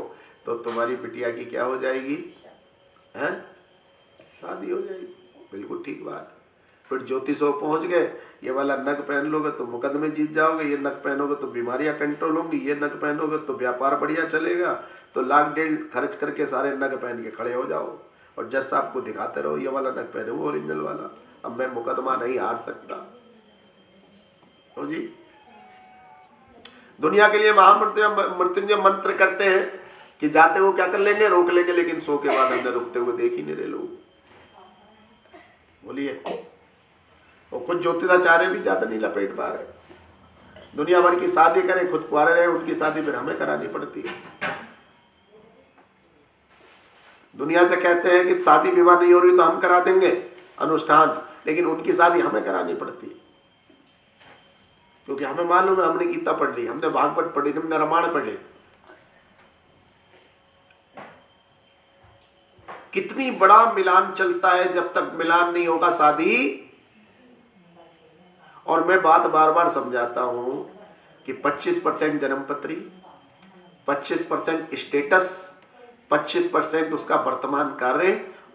तो तुम्हारी बिटिया की क्या हो जाएगी, हैं? शादी हो जाएगी। बिल्कुल ठीक बात। फिर ज्योतिषों पहुंच गए, ये वाला नग पहन लोगे तो मुकदमे जीत जाओगे, ये नग पहनोगे तो बीमारियां कंट्रोल होंगी, ये नग पहनोगे तो व्यापार बढ़िया चलेगा। तो 1,00,000-1,500 खर्च करके सारे नग पहन के खड़े हो जाओ और जज साहब को दिखाते रहो ये वाला नग पहने, वो ओरिजिनल वाला। अब मैं मुकदमा नहीं हार सकता। तो जी दुनिया के लिए महामृत्युंजय मंत्र करते हैं कि जाते हो क्या कर लेंगे, रोक लेंगे, लेकिन 100 के बाद अंदर रुकते हुए देख ही नहीं रहे लोग। बोलिए। और कुछ ज्योतिषाचार्य भी ज्यादा नहीं लपेट पा रहे, दुनिया भर की शादी करें, खुद कुंवारे रहे, उनकी शादी फिर हमें करानी पड़ती है। दुनिया से कहते हैं कि शादी विवाह नहीं हो रही तो हम करा देंगे अनुष्ठान, लेकिन उनकी शादी हमें करानी पड़ती है, क्योंकि हमें मालूम है हमने गीता पढ़ ली, हमने भागवत पढ़ ली, हमने रामायण पढ़ ली। कितनी बड़ा मिलान चलता है, जब तक मिलान नहीं होगा शादी। और मैं बात बार बार समझाता हूं कि 25% जन्मपत्री, 25% स्टेटस, 25% उसका वर्तमान कार्य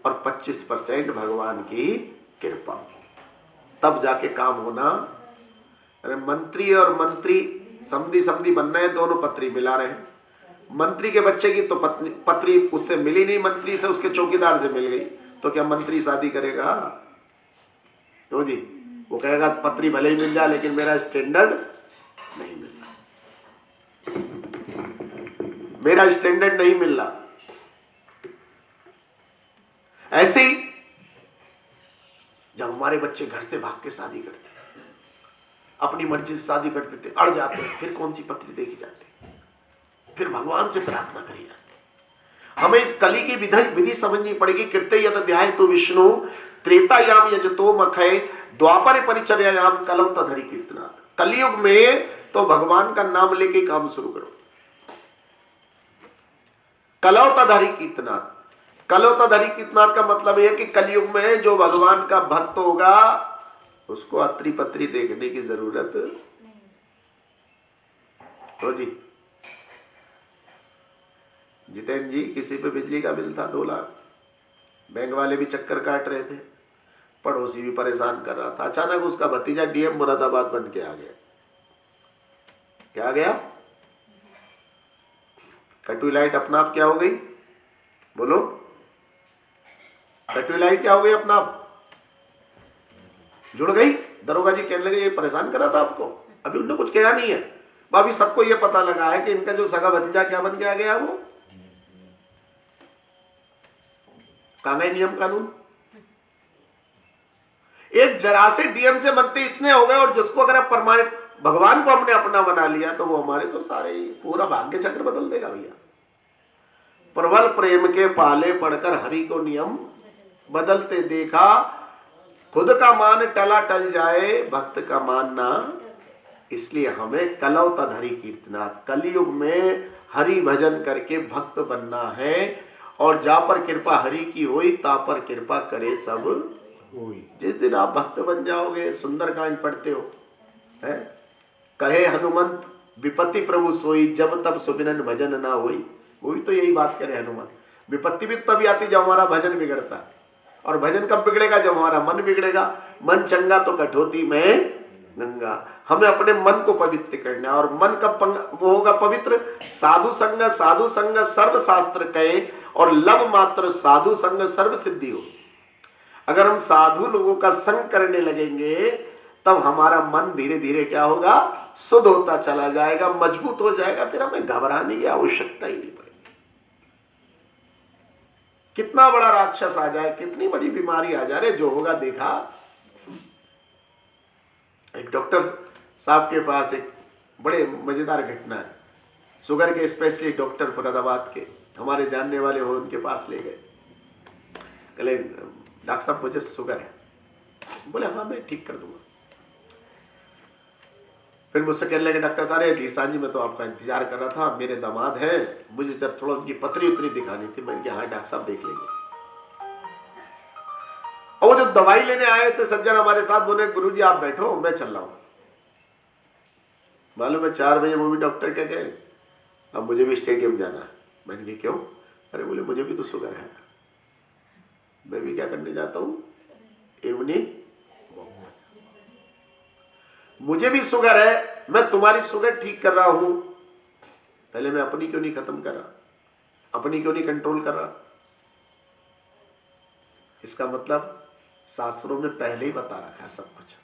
और 25% भगवान की कृपा, तब जाके काम होना। अरे मंत्री और मंत्री समधी बनना है, दोनों पत्री मिला रहे हैं। मंत्री के बच्चे की तो पत्री उससे मिली नहीं, मंत्री से उसके चौकीदार से मिल गई, तो क्या मंत्री शादी करेगा? तो जी वो कहेगा पत्री भले ही मिल जाए लेकिन मेरा स्टैंडर्ड नहीं मिल रहा, मेरा स्टैंडर्ड नहीं मिल रहा। ऐसे ही जब हमारे बच्चे घर से भाग के शादी करते, अपनी मर्जी से शादी करते थे, अड़ जाते, फिर कौन सी पत्री देखी जाती, फिर भगवान से प्रार्थना करी जाती। हमें इस कली की विधि समझनी पड़ेगी। कृत्य यद अध्याय तो विष्णु त्रेतायाम यजतो मखय द्वापर परिचर्यायाम कलौ तधरि कीर्तनात्। कलयुग में तो भगवान का नाम लेके काम शुरू करो। कलौ तधरि कीर्तनात्, कलौताधरी कीर्तनाथ का मतलब यह कि कलयुग में जो भगवान का भक्त होगा उसको अत्री पत्री देखने की जरूरत हो जी। जितेंद्र जी, किसी पे बिजली का बिल था 2 लाख, बैंक वाले भी चक्कर काट रहे थे, पड़ोसी भी परेशान कर रहा था। अचानक उसका भतीजा डीएम मुरादाबाद बन के आ गया। क्या आ गया? कटुई लाइट अपना आप क्या हो गई? बोलो, कटुई लाइट क्या हो गई अपना आप? जुड़ गई। दरोगा जी कहने लगे ये परेशान कर रहा था आपको, अभी उन्होंने कुछ कहा नहीं है। अभी सबको ये पता लगा है कि इनका जो सगा भतीजा क्या बन के आ गया, वो कहां गए नियम कानून। एक जरा से डीएम से बनते इतने हो गए, और जिसको अगर परमानेंट भगवान को हमने अपना बना लिया तो वो हमारे तो सारे ही पूरा भाग्य चक्र बदल देगा भैया। प्रबल प्रेम के पाले पड़कर हरि को नियम बदलते देखा, खुद का मान टला टल जाए भक्त का मान ना। इसलिए हमें कलौताधरी कीर्तनाथ कलयुग में हरि भजन करके भक्त बनना है, और जा पर कृपा हरि की होई ता पर कृपा करे सब। जिस दिन आप भक्त बन जाओगे, सुंदरकांड पढ़ते हो है, कहे हनुमंत विपत्ति प्रभु सोई जब तब सुबिरन भजन ना होई। वही तो यही बात करे हनुमान। विपत्ति भी तभी आती जब हमारा भजन बिगड़ता है, और भजन कब बिगड़ेगा? जब हमारा मन बिगड़ेगा। मन चंगा तो कठौती में गंगा। हमें अपने मन को पवित्र करना है, और मन कब वो होगा पवित्र? साधु संग सर्व शास्त्र कहे, और लब मात्र साधु संग सर्व सिद्धि हो। अगर हम साधु लोगों का संग करने लगेंगे तब हमारा मन धीरे धीरे क्या होगा? शुद्ध होता चला जाएगा, मजबूत हो जाएगा। फिर हमें घबराने की आवश्यकता ही नहीं पड़ेगी। कितना बड़ा राक्षस आ जाए, कितनी बड़ी बीमारी आ जाए, जो होगा देखा। एक डॉक्टर साहब के पास एक बड़े मजेदार घटना है। शुगर के स्पेशलिस्ट डॉक्टर फरीदाबाद के, हमारे जानने वाले हो, उनके पास ले गए। कहले डॉक्टर साहब मुझे शुगर है। बोले हाँ मैं ठीक कर दूंगा। फिर मुझसे कहने लगे डॉक्टर साहब, अरे धीरसान जी मैं तो आपका इंतजार कर रहा था, मेरे दामाद हैं, मुझे जब थोड़ा उनकी पतरी उतरी दिखानी थी। मैंने कहा हाँ डॉक्टर साहब देख लेंगे। और वो जो दवाई लेने आए थे सज्जन हमारे साथ, बोले गुरुजी आप बैठो मैं चल रहा हूं। मालूम है 4 बजे वो भी डॉक्टर क्या कहे, अब मुझे भी स्टेडियम जाना है। मैंने कहा क्यों? अरे बोले मुझे भी तो शुगर है, मैं भी क्या करने जाता हूँ इवनिंग, मुझे भी शुगर है, मैं तुम्हारी शुगर ठीक कर रहा हूं। पहले मैं अपनी क्यों नहीं खत्म कर रहा, अपनी क्यों नहीं कंट्रोल कर रहा? इसका मतलब शास्त्रों में पहले ही बता रखा है सब कुछ।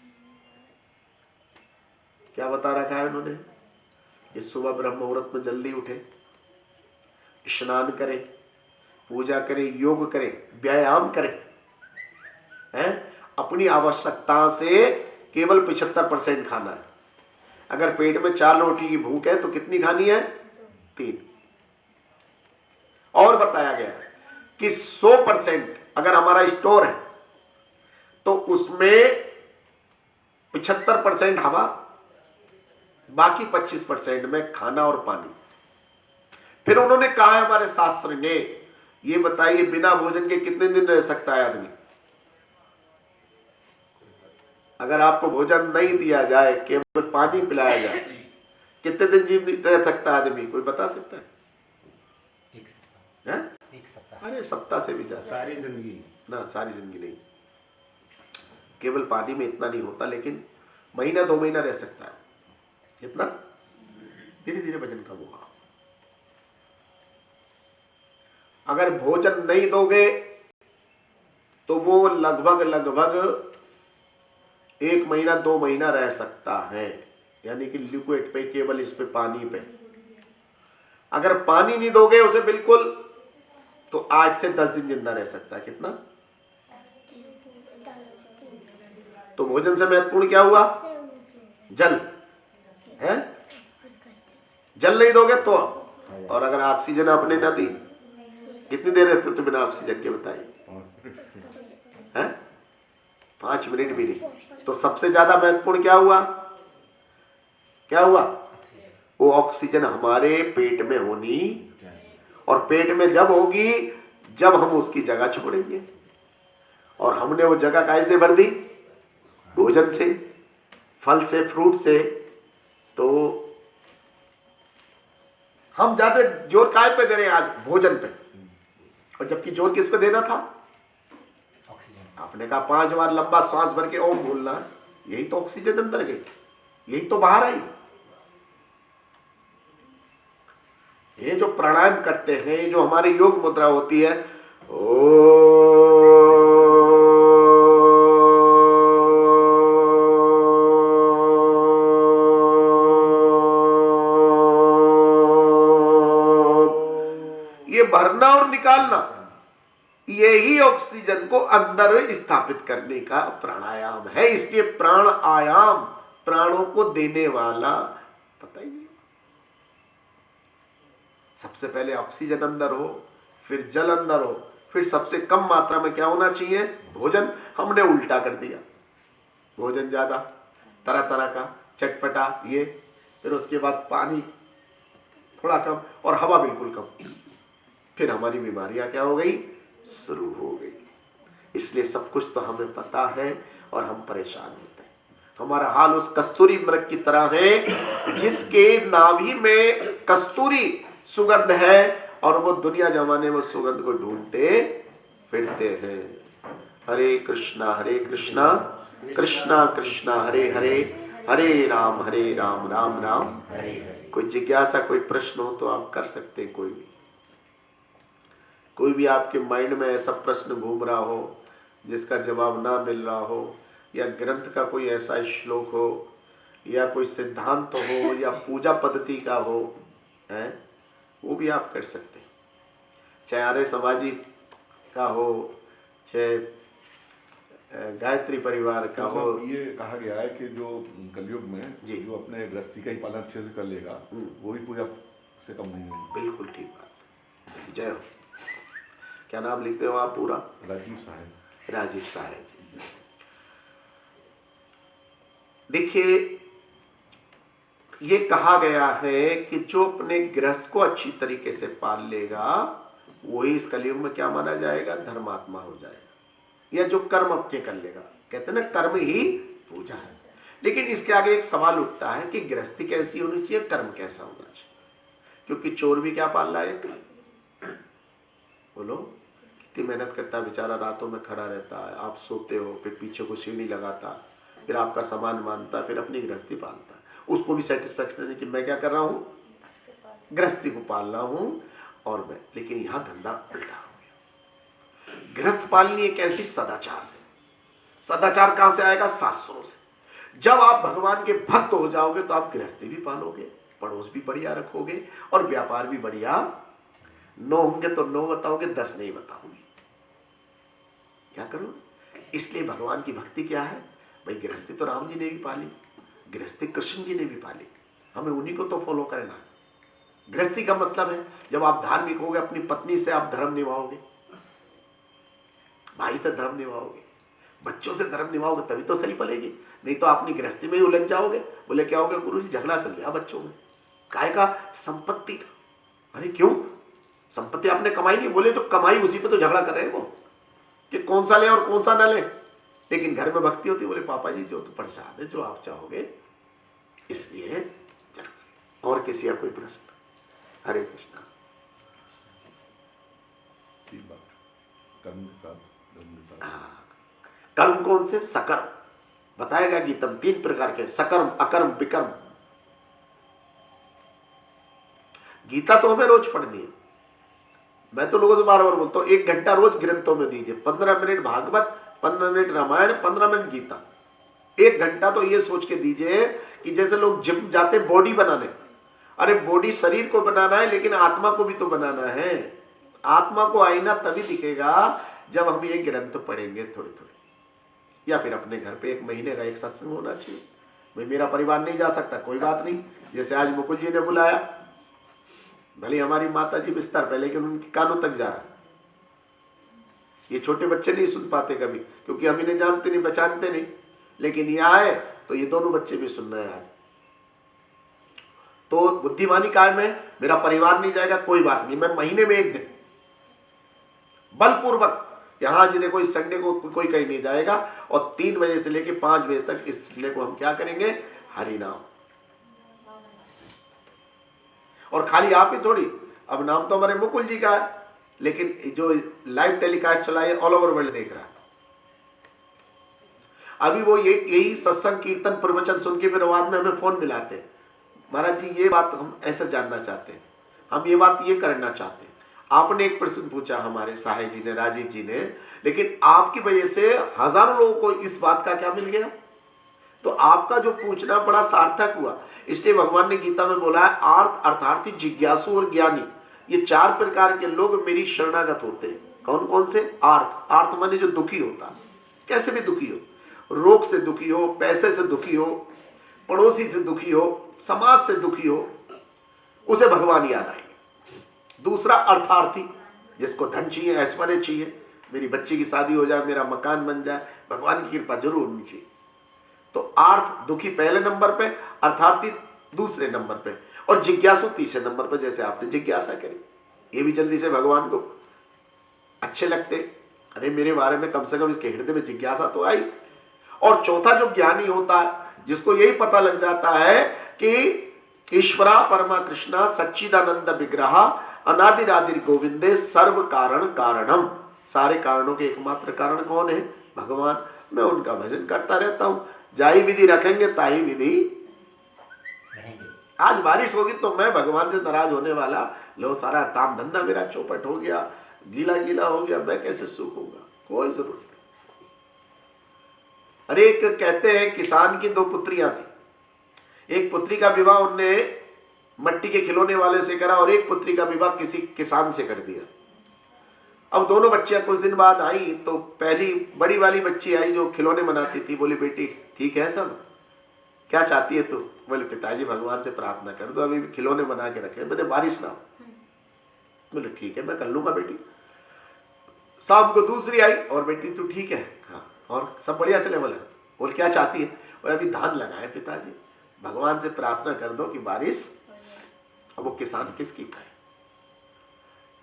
क्या बता रखा है उन्होंने? ये सुबह ब्रह्म मुहूर्त में जल्दी उठे, स्नान करे, पूजा करे, योग करे, व्यायाम करे, हैं? अपनी आवश्यकता से केवल 75% खाना है। अगर पेट में 4 रोटी की भूख है तो कितनी खानी है? 3। और बताया गया कि 100% अगर हमारा स्टोर है तो उसमें 75% हवा, बाकी 25% में खाना और पानी। फिर उन्होंने कहा है हमारे शास्त्र ने, ये बताइए बिना भोजन के कितने दिन रह सकता है आदमी? अगर आपको भोजन नहीं दिया जाए, केवल पानी पिलाया जाए, कितने दिन जीव रह सकता है आदमी? कोई बता सकता है? 1 सप्ताह। अरे सप्ताह से भी ज्यादा, सारी जिंदगी ना, सारी जिंदगी नहीं। केवल पानी में इतना नहीं होता, लेकिन महीना 2 महीना रह सकता है। कितना? धीरे धीरे वजन कम होगा। अगर भोजन नहीं दोगे तो वो लगभग 1 महीना 2 महीना रह सकता है, यानी कि लिक्विड पे, केवल इस पे पानी पे। अगर पानी नहीं दोगे उसे बिल्कुल, तो 8 से 10 दिन जिंदा रह सकता है। कितना? तो भोजन से महत्वपूर्ण क्या हुआ? जल है। जल नहीं दोगे तो, और अगर ऑक्सीजन आपने ना दी, कितनी देर रह सकते बिना ऑक्सीजन के? बताइए। 5 मिनट भी नहीं। तो सबसे ज्यादा महत्वपूर्ण क्या हुआ? क्या हुआ? वो ऑक्सीजन हमारे पेट में होनी, और पेट में जब होगी, जब हम उसकी जगह छोड़ेंगे। और हमने वो जगह कैसे भर दी? भोजन से, फल से, फ्रूट से। तो हम ज्यादा जोर काय पे दे रहे हैं आज? भोजन पे। और जबकि जोर किस पे देना था? ऑक्सीजन। आपने कहा 5 बार लंबा सांस भर के ओम बोलना, यही तो ऑक्सीजन अंदर गई, यही तो बाहर आई। ये जो प्राणायाम करते हैं, ये जो हमारी योग मुद्रा होती है, ये भरना और निकालना, यही ऑक्सीजन को अंदर स्थापित करने का प्राणायाम है। इसलिए प्राणायाम, प्राणों को देने वाला, पता ही नहीं। सबसे पहले ऑक्सीजन अंदर हो, फिर जल अंदर हो, फिर सबसे कम मात्रा में क्या होना चाहिए? भोजन। हमने उल्टा कर दिया, भोजन ज्यादा, तरह तरह का चटपटा ये, फिर उसके बाद पानी थोड़ा कम और हवा बिल्कुल कम। फिर हमारी बीमारियां क्या हो गई? शुरू हो गई। इसलिए सब कुछ तो हमें पता है और हम परेशान होते हैं। हमारा हाल उस कस्तूरी मृग की तरह है जिसके नाभि में कस्तूरी सुगंध है और वो दुनिया जमाने में सुगंध को ढूंढते फिरते हैं। हरे कृष्णा कृष्णा कृष्णा हरे हरे, हरे राम राम राम हरे हरे। कोई जिज्ञासा, कोई प्रश्न हो तो आप कर सकते हैं। कोई भी आपके माइंड में ऐसा प्रश्न घूम रहा हो जिसका जवाब ना मिल रहा हो, या ग्रंथ का कोई ऐसा श्लोक हो, या कोई सिद्धांत हो, या पूजा पद्धति का हो, है वो भी आप कर सकते हैं। चाहे आर्य समाजी का हो, चाहे गायत्री परिवार का हो। ये कहा गया है कि जो कलयुग में जी, जो अपने गृहस्थी का ही पालन अच्छे से कर लेगा वो भी पूजा से कम नहीं होगी। बिल्कुल ठीक बात। जय हो। क्या नाम लिखते हो आप पूरा? राजीव साहब। राजीव साहब जी। देखिए, ये कहा गया है कि जो अपने गृहस्थ को अच्छी तरीके से पाल लेगा वही इस कलयुग में क्या माना जाएगा? धर्मात्मा हो जाएगा। या जो कर्म अपने कर लेगा, कहते हैं ना कर्म ही पूजा है। लेकिन इसके आगे एक सवाल उठता है कि गृहस्थी कैसी होनी चाहिए, कर्म कैसा होना चाहिए? क्योंकि चोर भी क्या पाल रहा है? बोलो, कितनी मेहनत करता है बेचारा, रातों में खड़ा रहता है, आप सोते हो, फिर पीछे को सीढ़ी लगाता, फिर आपका सामान मानता, फिर अपनी गृहस्थी पालता है। उसको भी सेटिस्फैक्शन है कि मैं क्या कर रहा हूँ? गृहस्थी को पाल रहा हूँ। और मैं, लेकिन यहाँ धंधा उल्टा हो गया। गृहस्थ पालनी एक ऐसी सदाचार से। सदाचार कहाँ से आएगा? शास्त्रों से। जब आप भगवान के भक्त हो जाओगे तो आप गृहस्थी भी पालोगे, पड़ोस भी बढ़िया रखोगे और व्यापार भी बढ़िया। 9 होंगे तो 9 बताओगे, 10 नहीं बताओगे। क्या करोगे? इसलिए भगवान की भक्ति क्या है भाई? गृहस्थी तो राम जी ने भी पाली, गृहस्थी कृष्ण जी ने भी पाली, हमें उन्हीं को तो फॉलो करना है। गृहस्थी का मतलब है जब आप धार्मिक होगे, अपनी पत्नी से आप धर्म निभाओगे, भाई से धर्म निभाओगे, बच्चों से धर्म निभाओगे, तभी तो सही पलेगी। नहीं तो अपनी गृहस्थी में ही उलझ जाओगे। बोले क्या होगा? गुरु जी झगड़ा चल रहा बच्चों में, काय का? संपत्ति का। अरे क्यों? संपत्ति आपने कमाई नहीं। बोले जो कमाई उसी पे तो झगड़ा कर रहे हैं वो, कि कौन सा ले और कौन सा न ले। लेकिन घर में भक्ति होती। बोले पापा जी जो तो प्रसाद है, जो आप चाहोगे, इसलिए जरूर। और किसी का कोई प्रश्न? हरे कृष्णा। ठीक बात। कर्म के साथ धर्म के साथ। कर्म कौन से? सकर्म बताएगा गीता में 3 प्रकार के, सकर्म, अकर्म, विकर्म। गीता तो हमें रोज पढ़नी है। मैं तो लोगों से बार बार बोलता हूँ 1 घंटा रोज ग्रंथों में दीजिए। 15 minute Bhagwat, 15 minute Ramayana, 15 minute Gita. 1 घंटा तो ये सोच के दीजिए कि जैसे लोग जिम जाते बॉडी बनाने, अरे बॉडी शरीर को बनाना है लेकिन आत्मा को भी तो बनाना है। आत्मा को आईना तभी दिखेगा जब हम ये ग्रंथ पढ़ेंगे थोड़े थोड़े। या फिर अपने घर पे 1 महीने का एक सत्संग होना चाहिए। भाई मेरा परिवार नहीं जा सकता, कोई बात नहीं। जैसे आज मुकुल जी ने बुलाया, भले हमारी माता जी बिस्तर पे, लेकिन उनके कानों तक जा रहा। ये छोटे बच्चे नहीं सुन पाते कभी, क्योंकि हम इन्हें जानते नहीं, पहचानते नहीं। लेकिन ये आए तो ये दोनों बच्चे भी सुन रहे हैं आज। तो बुद्धिमानी कायम है। मेरा परिवार नहीं जाएगा, कोई बात नहीं, मैं महीने में 1 दिन बलपूर्वक। यहाँ जी देखो इस संडे को कोई कहीं नहीं जाएगा और 3 बजे से लेके 5 बजे तक इस संडे को हम क्या करेंगे, हरि नाम। और खाली आप ही थोड़ी, अब नाम तो हमारे मुकुल जी का है, लेकिन जो लाइव टेलीकास्ट चला है ऑल ओवर वर्ल्ड देख रहा है। अभी वो यही सत्संग कीर्तन प्रवचन सुन के फिर बाद में हमें फोन मिलाते हैं, महाराज जी ये बात हम ऐसा जानना चाहते हैं, हम ये बात ये करना चाहते हैं। आपने एक प्रश्न पूछा हमारे साहे जी ने, राजीव जी ने, लेकिन आपकी वजह से हजारों लोगों को इस बात का क्या मिल गया। तो आपका जो पूछना बड़ा सार्थक हुआ। इसलिए भगवान ने गीता में बोला है आर्थ अर्थार्थी जिज्ञासु और ज्ञानी, ये 4 प्रकार के लोग मेरी शरणागत होते हैं। कौन कौन से? आर्थ माने जो दुखी होता है, कैसे भी दुखी हो, रोग से दुखी हो, पैसे से दुखी हो, पड़ोसी से दुखी हो, समाज से दुखी हो, उसे भगवान याद आएंगे। दूसरा अर्थार्थी, जिसको धन चाहिए, ऐश्वर्य चाहिए, मेरी बच्ची की शादी हो जाए, मेरा मकान बन जाए, भगवान की कृपा जरूर होनी चाहिए। तो आर्थ दुखी पहले नंबर पे, अर्थार्थी दूसरे नंबर पे, और जिज्ञासु तीसरे नंबर पे। जैसे आपने जिज्ञासा करी, ये भी जल्दी से भगवान को अच्छे लगते, अरे मेरे बारे में कम से कम इसके हृदय में जिज्ञासा तो आई। और चौथा जो ज्ञानी होता है, जिसको यही पता लग जाता है कि ईश्वरा परमा कृष्णा सच्चिदानंद विग्रह अनादिरादिर गोविंदे सर्व कारण कारणम, सारे कारणों के एकमात्र कारण कौन है? भगवान। मैं उनका भजन करता रहता हूं। जाई विधि रखेंगे ताही विधि रहेंगे। आज बारिश होगी तो मैं भगवान से नाराज होने वाला, लो सारा काम धंधा मेरा चौपट हो गया, गीला गीला हो गया, मैं कैसे सूखूंगा? कोई जरूरत नहीं। अरे एक कहते हैं किसान की 2 पुत्रियां थी, एक पुत्री का विवाह उनने मट्टी के खिलौने वाले से करा और एक पुत्री का विवाह किसी किसान से कर दिया। अब दोनों बच्चियां कुछ दिन बाद आई तो पहली बड़ी वाली बच्ची आई जो खिलौने बनाती थी, बोली बेटी ठीक है सब, क्या चाहती है तू? बोले पिताजी भगवान से प्रार्थना कर दो, अभी खिलौने बना के रखे, मैंने बारिश ना हो। बोले ठीक है मैं कर लूंगा बेटी। शाम को दूसरी आई और बेटी तू ठीक है? हाँ। और सब बढ़िया चले? बोले क्या चाहती है? बोले अभी धान लगाए पिताजी, भगवान से प्रार्थना कर दो कि बारिश। अब वो किसान किसकी खाए?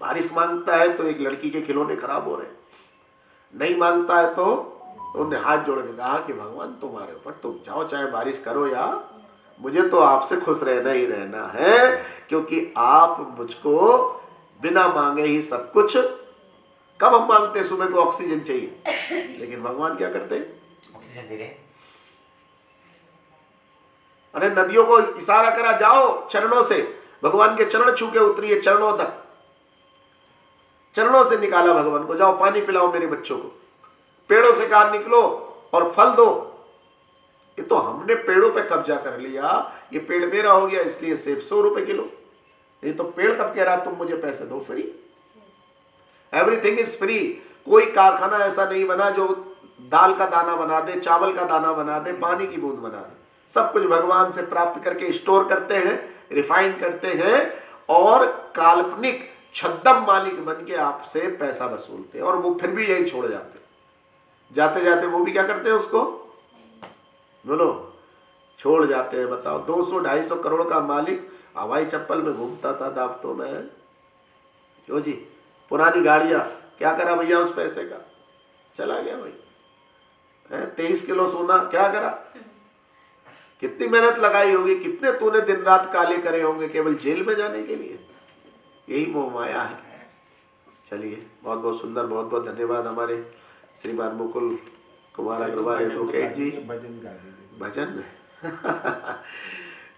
बारिश मांगता है तो एक लड़की के खिलौने खराब हो रहे, नहीं मांगता है तो उन्हें हाथ जोड़ के कहा कि भगवान तुम्हारे ऊपर, तुम चाहो चाहे बारिश करो या मुझे तो आपसे खुश रहना ही रहना है, क्योंकि आप मुझको बिना मांगे ही सब कुछ। कब हम मांगते हैं? सुबह को ऑक्सीजन चाहिए, लेकिन भगवान क्या करते हैं? ऑक्सीजन दे रहे। अरे नदियों को इशारा करा, जाओ चरणों से, भगवान के चरण छू के उतरिए, चरणों तक, चरणों से निकाला भगवान को, जाओ पानी पिलाओ मेरे बच्चों को। पेड़ों से कहा निकलो और फल दो। ये तो हमने पेड़ों पे कब्जा कर लिया, ये पेड़ मेरा हो गया इसलिए सेब 100 रुपए किलो। ये तो पेड़ कब कह रहा तुम मुझे पैसे दो? Free, everything is free. कोई कारखाना ऐसा नहीं बना जो दाल का दाना बना दे, चावल का दाना बना दे, पानी की बूंद बना दे। सब कुछ भगवान से प्राप्त करके स्टोर करते हैं, रिफाइन करते हैं और काल्पनिक छद्म मालिक बन के आपसे पैसा वसूलते हैं, और वो फिर भी यही छोड़ जाते। जाते जाते वो भी क्या करते हैं? उसको बोलो छोड़ जाते हैं। बताओ 200-250 करोड़ का मालिक हवाई चप्पल में घूमता था दावतों में, क्यों जी? पुरानी गाड़ियां, क्या करा भैया उस पैसे का? चला गया भाई। 23 किलो सोना क्या करा? कितनी मेहनत लगाई होगी, कितने तूने दिन रात काले करे होंगे केवल जेल में जाने के लिए। यही मोह माया है। चलिए बहुत बहुत सुंदर, बहुत बहुत धन्यवाद हमारे श्रीमान मुकुल कुमार अग्रवाल एडवोकेट जी। भजन गा दीजिए। भजन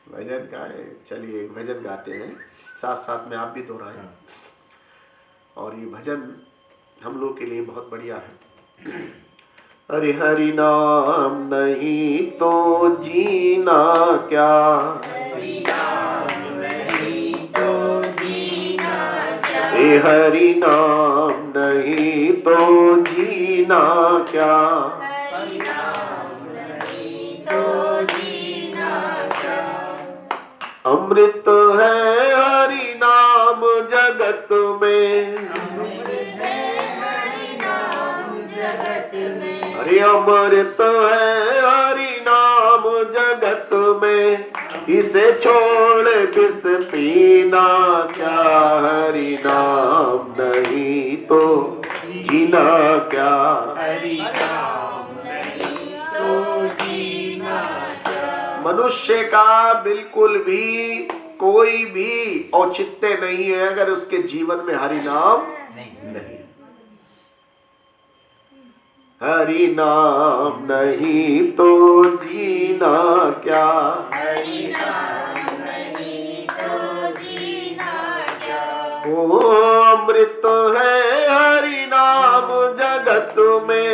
भजन गाए, चलिए भजन गाते हैं, साथ साथ में आप भी दोहराएं। और ये भजन हम लोग के लिए बहुत बढ़िया है। हरि हरि नाम नहीं तो जीना क्या, हरि नाम नहीं तो जीना क्या, हरि नाम नहीं तो जीना क्या, हरि नाम नहीं तो जीना क्या। अमृत है हरि नाम जगत में, हरि अमृत है हरि नाम जगत में, इसे छोड़ विष पीना क्या, हरि नाम नहीं तो जीना क्या। हरि नाम नहीं तो जीना क्या। मनुष्य का बिल्कुल भी कोई भी औचित्य नहीं है अगर उसके जीवन में हरि नाम नहीं। हरि नाम नहीं तो जीना क्या। हरि नाम नहीं तो जीना क्या। ओ अमृत है हरि नाम जगत में,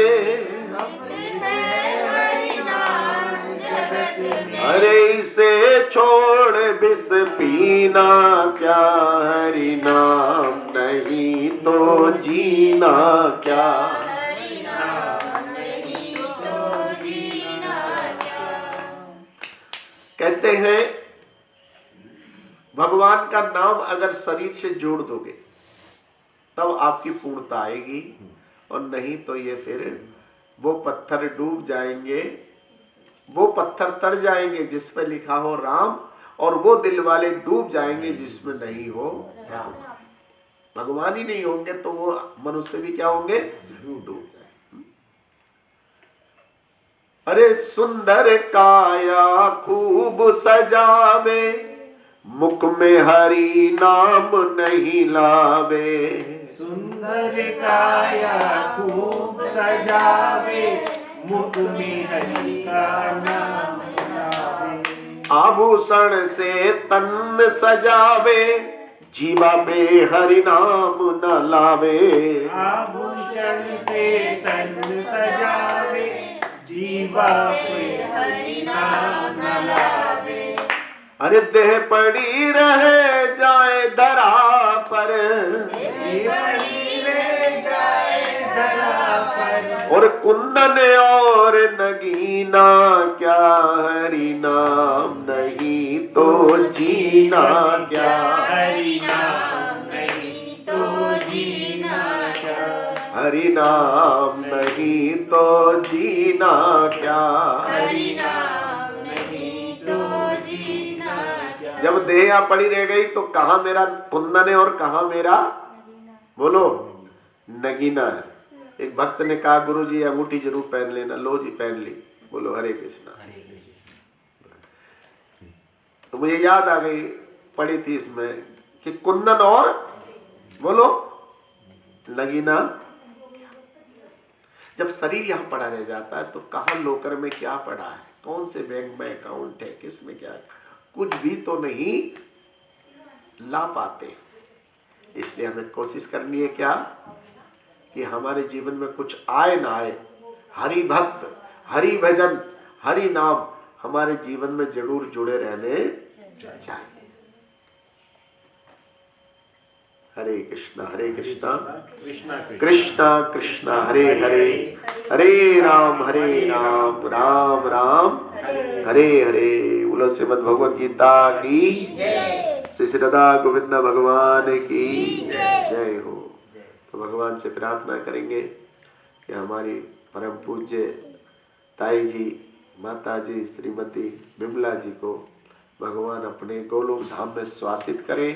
हरि नाम जगत में। अरे इसे छोड़ विष पीना क्या। हरि नाम नहीं तो जीना क्या। हरि नाम नहीं तो जीना क्या। कहते हैं भगवान का नाम अगर शरीर से जोड़ दोगे तब आपकी पूर्णता आएगी, और नहीं तो ये फिर वो पत्थर डूब जाएंगे, वो पत्थर तर जाएंगे जिस पे लिखा हो राम, और वो दिल वाले डूब जाएंगे जिसमें नहीं हो राम। भगवान ही नहीं होंगे तो वो मनुष्य भी क्या होंगे, डूब जाएंगे। अरे सुंदर काया खूब सजावे, मुख में हरि नाम नहीं लावे। सुंदर काया खूब सजावे, मुख में हरि का नाम लावे। आभूषण से तन सजावे, जीवा पे हरि नाम न लावे। आभूषण से तन सजावे, जीवा पे हरि नाम न लावे। अरे देह पड़ी रहे जाए धरा पर, पड़ी रह जाए धरा पर। और कुंदन और नगीना क्या। हरि नाम नहीं तो जीना क्या। हरि नाम नहीं तो जीना क्या। हरि नाम नहीं तो जीना क्या। हरि नाम नहीं तो जीना क्या। जब देह पड़ी रह गई तो कहाँ मेरा कुंदन है और कहाँ मेरा, बोलो, नगीना है। एक भक्त ने कहा गुरु जी अंगूठी जरूर पहन लेना। लो जी पहन ली। बोलो हरे कृष्णा। तो मुझे याद आ गई, पड़ी थी इसमें कि कुंदन और बोलो नगीना। जब शरीर यहाँ पड़ा रह जाता है तो कहाँ लोकर में क्या पड़ा है, कौन से बैंक में अकाउंट है, किस में क्या, कुछ भी तो नहीं ला पाते। इसलिए हमें कोशिश करनी है क्या, कि हमारे जीवन में कुछ आए ना आए, हरि भक्त, हरि भजन, हरि नाम हमारे जीवन में जरूर जुड़े रहने चाहिए। हरे कृष्णा कृष्णा कृष्णा कृष्णा हरे हरे, हरे राम राम राम हरे हरे। बोलो श्रीमद् भगवद गीता की श्री श्री राधा गोविंद भगवान की जय हो। तो भगवान से प्रार्थना करेंगे कि हमारी परम पूज्य ताई जी, माता जी श्रीमती विमला जी को भगवान अपने गोलोक धाम में श्वासित करें